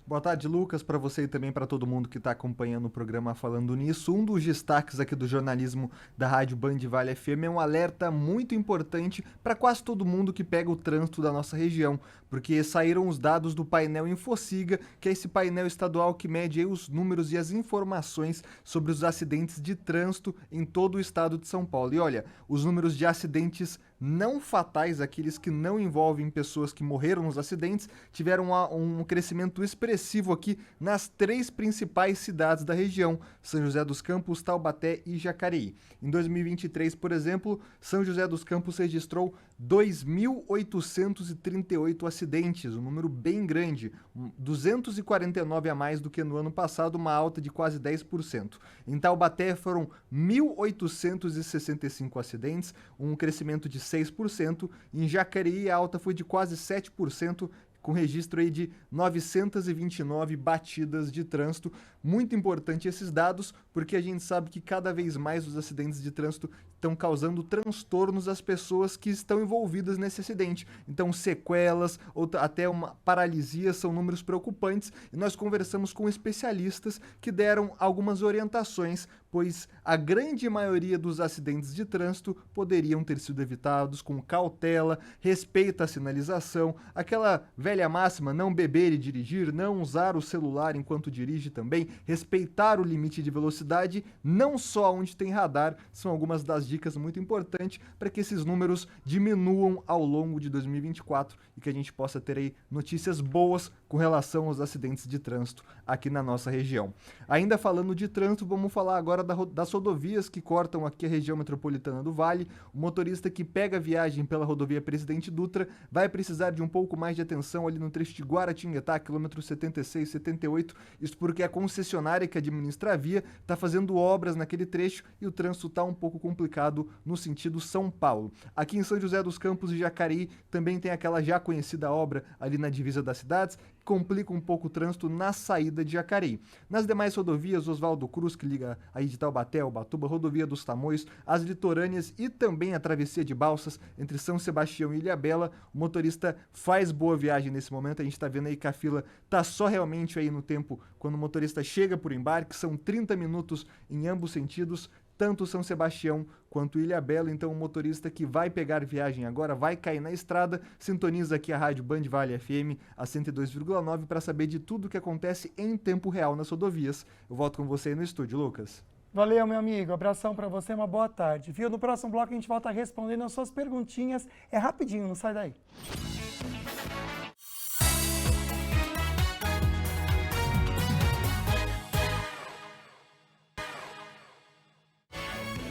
Boa tarde, Lucas, para você e também para todo mundo que está acompanhando o programa Falando Nisso. Um dos destaques aqui do jornalismo da Rádio Band Vale FM é um alerta muito importante para quase todo mundo que pega o trânsito da nossa região, porque saíram os dados do painel Infociga, que é esse painel estadual que mede aí os números e as informações sobre os acidentes de trânsito em todo o estado de São Paulo. E olha, os números de acidentes não fatais, aqueles que não envolvem pessoas que morreram nos acidentes, tiveram um crescimento expressivo aqui nas 3 principais cidades da região, São José dos Campos, Taubaté e Jacareí. Em 2023, por exemplo, São José dos Campos registrou 2.838 acidentes, um número bem grande, 249 a mais do que no ano passado, uma alta de quase 10%. Em Taubaté foram 1.865 acidentes, um crescimento de 6%. Em Jacareí a alta foi de quase 7%, com registro aí de 929 batidas de trânsito. Muito importante esses dados, porque a gente sabe que cada vez mais os acidentes de trânsito estão causando transtornos às pessoas que estão envolvidas nesse acidente. Então, sequelas ou até uma paralisia são números preocupantes, e nós conversamos com especialistas que deram algumas orientações, pois a grande maioria dos acidentes de trânsito poderiam ter sido evitados com cautela, respeito à sinalização, aquela velha máxima, não beber e dirigir, não usar o celular enquanto dirige também, respeitar o limite de velocidade, não só onde tem radar, são algumas das dicas muito importantes para que esses números diminuam ao longo de 2024 e que a gente possa ter aí notícias boas com relação aos acidentes de trânsito aqui na nossa região. Ainda falando de trânsito, vamos falar agora das rodovias que cortam aqui a região metropolitana do Vale. O motorista que pega a viagem pela rodovia Presidente Dutra vai precisar de um pouco mais de atenção ali no trecho de Guaratinguetá, quilômetro 76, 78, isso porque a concessionária que administra a via está fazendo obras naquele trecho e o trânsito está um pouco complicado no sentido São Paulo. Aqui em São José dos Campos e Jacareí também tem aquela já conhecida obra ali na divisa das cidades, que complica um pouco o trânsito na saída de Jacareí. Nas demais rodovias, Oswaldo Cruz, que liga aí de Taubaté, Ubatuba, rodovia dos Tamoios, as litorâneas e também a travessia de Balsas entre São Sebastião e Ilhabela, o motorista faz boa viagem nesse momento. A gente está vendo aí que a fila tá só realmente aí no tempo quando o motorista chega por embarque, são 30 minutos em ambos sentidos, tanto São Sebastião quanto Ilhabela. Então o motorista que vai pegar viagem agora, vai cair na estrada, sintoniza aqui a Rádio Band Vale FM, a 102,9, para saber de tudo o que acontece em tempo real nas rodovias. Eu volto com você aí no estúdio, Lucas. Valeu, meu amigo. Abração para você, uma boa tarde. Viu? No próximo bloco a gente volta respondendo as suas perguntinhas. É rapidinho, não sai daí.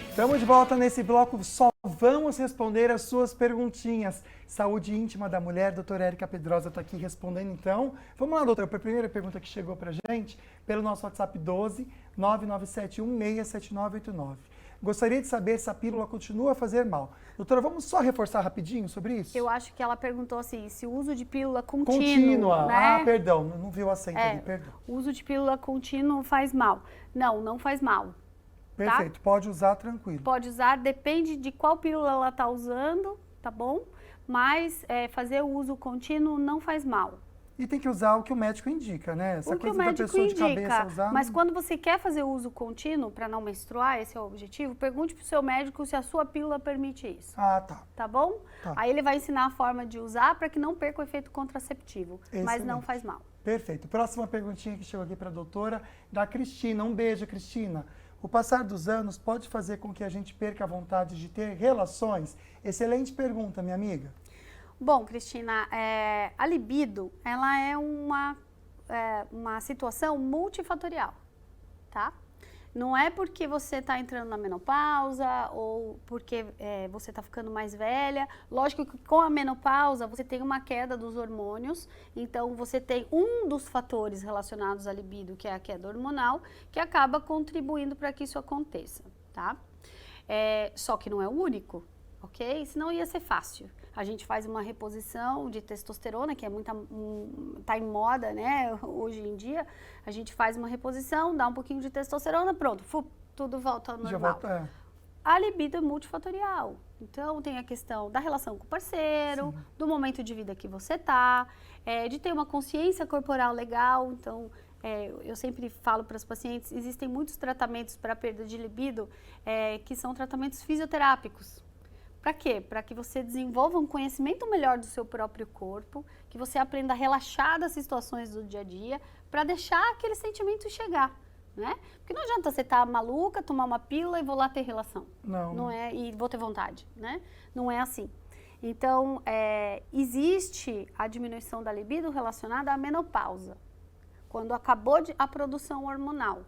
Estamos de volta nesse bloco, só vamos responder as suas perguntinhas. Saúde íntima da mulher, doutora Érica Pedrosa está aqui respondendo então. Vamos lá, doutora, para a primeira pergunta que chegou para a gente, pelo nosso WhatsApp 12 997167989. Gostaria de saber se a pílula continua a fazer mal. Doutora, vamos só reforçar rapidinho sobre isso? Eu acho que ela perguntou assim, se o uso de pílula contínua, né? Ah, perdão, não viu o acento ali, perdão. O uso de pílula contínua faz mal. Não, não faz mal. Perfeito, tá? Pode usar tranquilo. Pode usar, depende de qual pílula ela está usando, tá bom? Mas fazer o uso contínuo não faz mal. E tem que usar o que o médico indica, né? Essa o que coisa o médico da pessoa indica, de cabeça usar, mas quando você quer fazer o uso contínuo para não menstruar, esse é o objetivo, pergunte para o seu médico se a sua pílula permite isso. Ah, tá. Tá bom? Tá. Aí ele vai ensinar a forma de usar para que não perca o efeito contraceptivo, mas não faz mal. Perfeito. Próxima perguntinha que chegou aqui para a doutora, da Cristina. Um beijo, Cristina. O passar dos anos pode fazer com que a gente perca a vontade de ter relações? Excelente pergunta, minha amiga. Bom, Cristina, a libido, ela é uma situação multifatorial, tá? Não é porque você está entrando na menopausa ou porque você está ficando mais velha. Lógico que com a menopausa você tem uma queda dos hormônios, então você tem um dos fatores relacionados à libido, que é a queda hormonal, que acaba contribuindo para que isso aconteça, tá? Só que não é o único, ok? Senão ia ser fácil. A gente faz uma reposição de testosterona, que tá em moda, né, hoje em dia. A gente faz uma reposição, dá um pouquinho de testosterona, pronto, tudo volta ao normal. Já volta, A libido é multifatorial. Então, tem a questão da relação com o parceiro, sim, do momento de vida que você tá, de ter uma consciência corporal legal. Então, eu sempre falo para os pacientes, existem muitos tratamentos para perda de libido que são tratamentos fisioterápicos. Para quê? Para que você desenvolva um conhecimento melhor do seu próprio corpo, que você aprenda a relaxar das situações do dia a dia, para deixar aquele sentimento chegar, né? Porque não adianta você estar maluca, tomar uma pílula e vou lá ter relação. Não é, e vou ter vontade, né? Não é assim. Então, existe a diminuição da libido relacionada à menopausa, quando acabou a produção hormonal.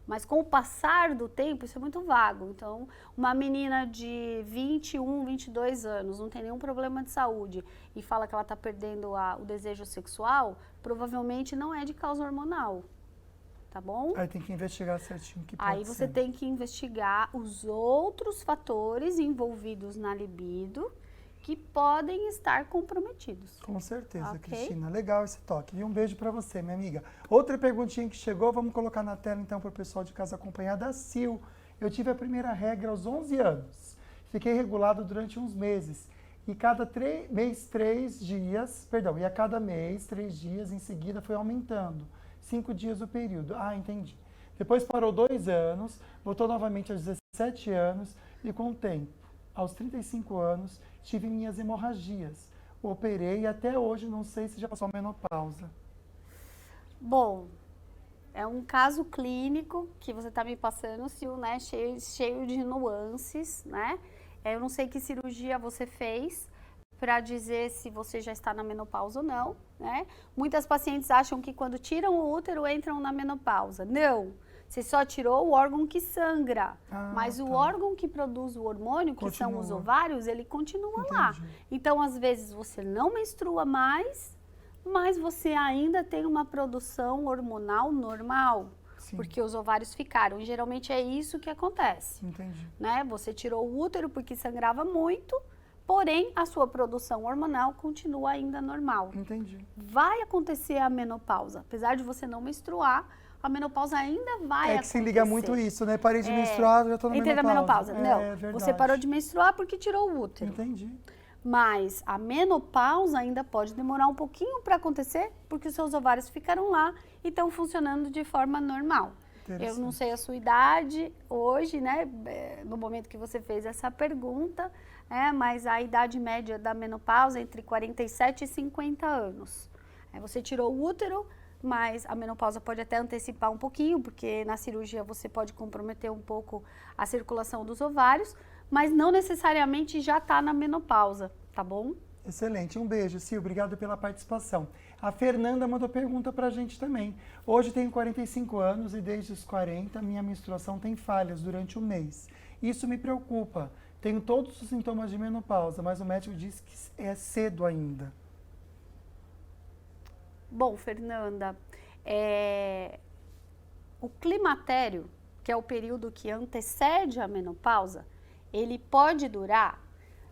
Mas com o passar do tempo, isso é muito vago. Então, uma menina de 21, 22 anos, não tem nenhum problema de saúde e fala que ela está perdendo o desejo sexual, provavelmente não é de causa hormonal, tá bom? Aí tem que investigar certinho que pode Aí você ser. tem que investigar os outros fatores envolvidos na libido que podem estar comprometidos. Com certeza, Ok? Cristina. Legal esse toque. E um beijo para você, minha amiga. Outra perguntinha que chegou, vamos colocar na tela então para o pessoal de casa acompanhar, da Sil. Eu tive a primeira regra aos 11 anos. Fiquei regulado durante uns meses. E cada mês, 3 dias, e a cada mês, 3 dias, em seguida foi aumentando. 5 dias o período. Ah, entendi. Depois parou 2 anos, voltou novamente aos 17 anos e com o tempo, aos 35 anos, tive minhas hemorragias. Operei e até hoje não sei se já passou a menopausa. Bom, é um caso clínico que você está me passando, Sil, né? Cheio de nuances, né? Eu não sei que cirurgia você fez para dizer se você já está na menopausa ou não, né? Muitas pacientes acham que quando tiram o útero entram na menopausa. Não! Você só tirou o órgão que sangra, mas o órgão que produz o hormônio, que são os ovários, ele continua lá. Então, às vezes, você não menstrua mais, mas você ainda tem uma produção hormonal normal, porque os ovários ficaram. E, geralmente, é isso que acontece. Entendi. Né? Você tirou o útero porque sangrava muito, porém, a sua produção hormonal continua ainda normal. Entendi. Vai acontecer a menopausa. Apesar de você não menstruar, a menopausa ainda vai acontecer. É que se liga muito isso, né? Parei de menstruar, já estou na menopausa. Entrei na menopausa. Não, verdade. você parou de menstruar porque tirou o útero. Entendi. Mas a menopausa ainda pode demorar um pouquinho para acontecer, porque os seus ovários ficaram lá e estão funcionando de forma normal. Eu não sei a sua idade hoje, né? No momento que você fez essa pergunta, mas a idade média da menopausa é entre 47 e 50 anos. Você tirou o útero, mas a menopausa pode até antecipar um pouquinho, porque na cirurgia você pode comprometer um pouco a circulação dos ovários, mas não necessariamente já está na menopausa, tá bom? Excelente, um beijo, Sil, obrigado pela participação. A Fernanda mandou pergunta pra gente também. Hoje tenho 45 anos e desde os 40 minha menstruação tem falhas durante o mês. Isso me preocupa. Tenho todos os sintomas de menopausa, mas o médico diz que é cedo ainda. Bom, Fernanda, o climatério, que é o período que antecede a menopausa, ele pode durar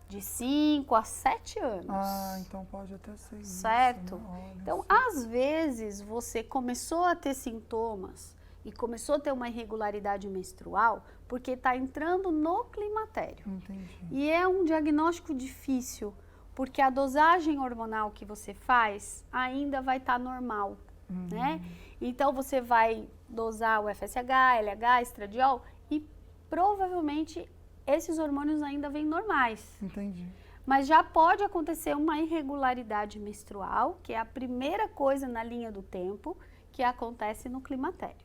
de 5 a 7 anos. Ah, então pode até ser isso. Certo? Né? Então, às vezes, você começou a ter sintomas e começou a ter uma irregularidade menstrual porque está entrando no climatério. Entendi. E é um diagnóstico difícil, porque a dosagem hormonal que você faz ainda vai estar normal, né? Então, você vai dosar o FSH, LH, estradiol e provavelmente esses hormônios ainda vêm normais. Entendi. Mas já pode acontecer uma irregularidade menstrual, que é a primeira coisa na linha do tempo que acontece no climatério,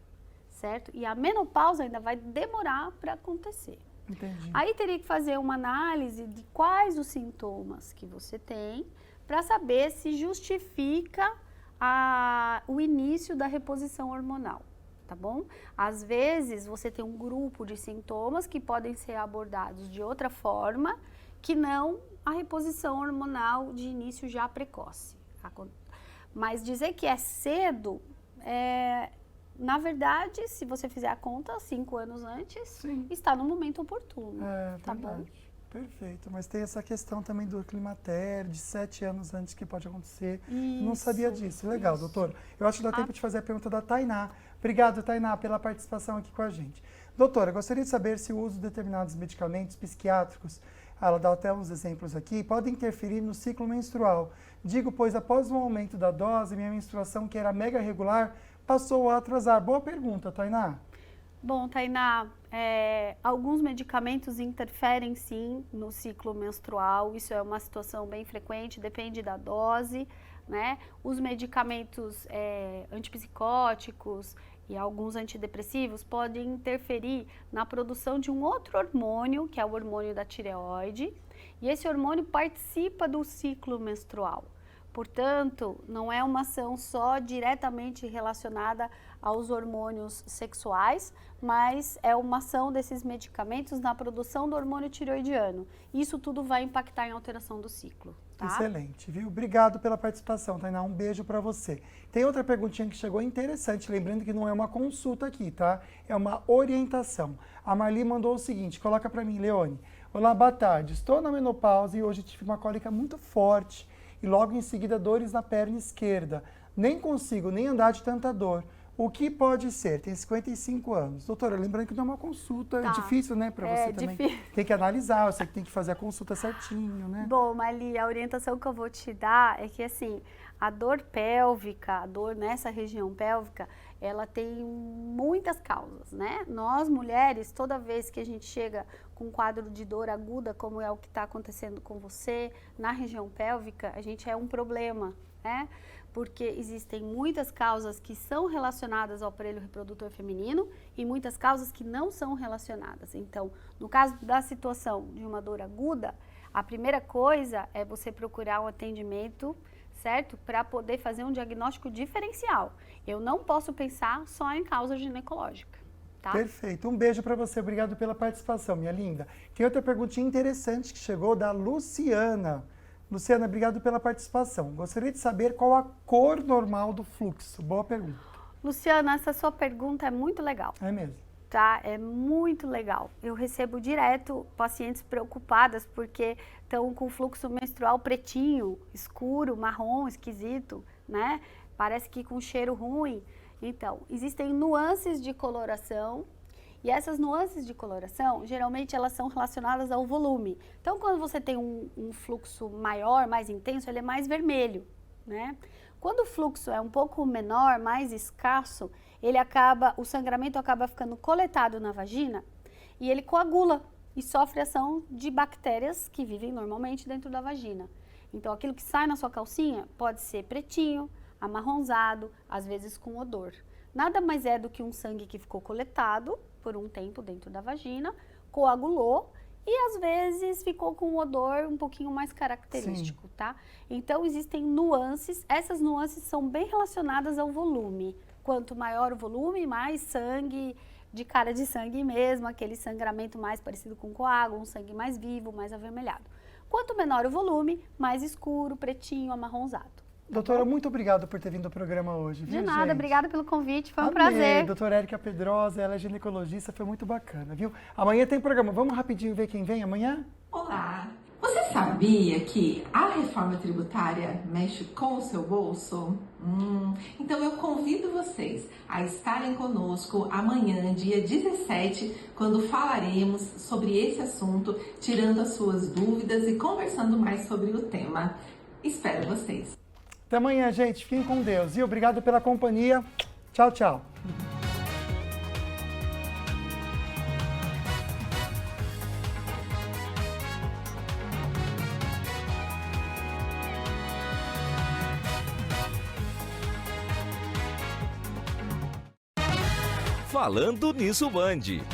certo? E a menopausa ainda vai demorar para acontecer. Entendi. Aí teria que fazer uma análise de quais os sintomas que você tem para saber se justifica o início da reposição hormonal. tá bom? Às vezes você tem um grupo de sintomas que podem ser abordados de outra forma, que não a reposição hormonal de início já precoce. Mas dizer que é cedo, na verdade, se você fizer a conta 5 anos antes, Sim. está no momento oportuno, tá verdade. bom? Perfeito, mas tem essa questão também do climatério, de 7 anos antes que pode acontecer. Isso, Não sabia disso. Legal, doutor. Eu acho que dá tempo de fazer a pergunta da Tainá. Obrigado, Tainá, pela participação aqui com a gente. Doutora, gostaria de saber se o uso de determinados medicamentos psiquiátricos, ela dá até uns exemplos aqui, podem interferir no ciclo menstrual. Digo, pois após um aumento da dose, minha menstruação, que era mega regular, passou a atrasar. Boa pergunta, Tainá. Bom, Tainá, alguns medicamentos interferem sim no ciclo menstrual, isso é uma situação bem frequente, depende da dose, né? Os medicamentos antipsicóticos e alguns antidepressivos podem interferir na produção de um outro hormônio, que é o hormônio da tireoide, e esse hormônio participa do ciclo menstrual. Portanto, não é uma ação só diretamente relacionada aos hormônios sexuais, mas é uma ação desses medicamentos na produção do hormônio tireoidiano. Isso tudo vai impactar em alteração do ciclo. Tá? Excelente, viu? Obrigado pela participação, Tainá. Um beijo para você. Tem outra perguntinha que chegou interessante, lembrando que não é uma consulta aqui, tá? É uma orientação. A Marli mandou o seguinte, coloca para mim, Leone. Olá, boa tarde. Estou na menopausa e hoje tive uma cólica muito forte e logo em seguida dores na perna esquerda. Nem consigo nem andar de tanta dor. O que pode ser? Tem 55 anos. Doutora, lembrando que não é uma consulta, é difícil, né, para você também. Tem que analisar, você tem que fazer a consulta certinho, né? Bom, Marli, a orientação que eu vou te dar é que, assim, a dor pélvica, a dor nessa região pélvica, ela tem muitas causas, né? Nós, mulheres, toda vez que a gente chega com um quadro de dor aguda, como é o que está acontecendo com você, na região pélvica, a gente é um problema, né? Porque existem muitas causas que são relacionadas ao aparelho reprodutor feminino e muitas causas que não são relacionadas. Então, no caso da situação de uma dor aguda, a primeira coisa é você procurar um atendimento, certo? Para poder fazer um diagnóstico diferencial. Eu não posso pensar só em causa ginecológica, tá? Perfeito. Um beijo para você. Obrigado pela participação, minha linda. Tem outra perguntinha interessante que chegou da Luciana. Luciana, obrigado pela participação. Gostaria de saber qual a cor normal do fluxo. Boa pergunta. Luciana, essa sua pergunta é muito legal. É mesmo? Tá, é muito legal. Eu recebo direto pacientes preocupadas porque estão com fluxo menstrual pretinho, escuro, marrom, esquisito, né? Parece que com cheiro ruim. Então, existem nuances de coloração. E essas nuances de coloração, geralmente elas são relacionadas ao volume. Então, quando você tem um fluxo maior, mais intenso, ele é mais vermelho, né? Quando o fluxo é um pouco menor, mais escasso, o sangramento acaba ficando coletado na vagina e ele coagula e sofre ação de bactérias que vivem normalmente dentro da vagina. Então, aquilo que sai na sua calcinha pode ser pretinho, amarronzado, às vezes com odor. Nada mais é do que um sangue que ficou coletado por um tempo dentro da vagina, coagulou e às vezes ficou com um odor um pouquinho mais característico, tá? Então existem nuances, essas nuances são bem relacionadas ao volume. Quanto maior o volume, mais sangue, de cara de sangue mesmo, aquele sangramento mais parecido com coágulo, um sangue mais vivo, mais avermelhado. Quanto menor o volume, mais escuro, pretinho, amarronzado. Doutora, muito obrigado por ter vindo ao programa hoje. De viu, nada, gente? obrigada pelo convite, foi um Amei. prazer. Doutora Érica Pedrosa, ela é ginecologista, foi muito bacana, viu? Amanhã tem programa, vamos rapidinho ver quem vem amanhã? Olá! Você sabia que a reforma tributária mexe com o seu bolso? Então eu convido vocês a estarem conosco amanhã, dia 17, quando falaremos sobre esse assunto, tirando as suas dúvidas e conversando mais sobre o tema. Espero vocês! Até amanhã, gente. Fiquem com Deus. E obrigado pela companhia. Tchau, tchau. Falando Nisso Band.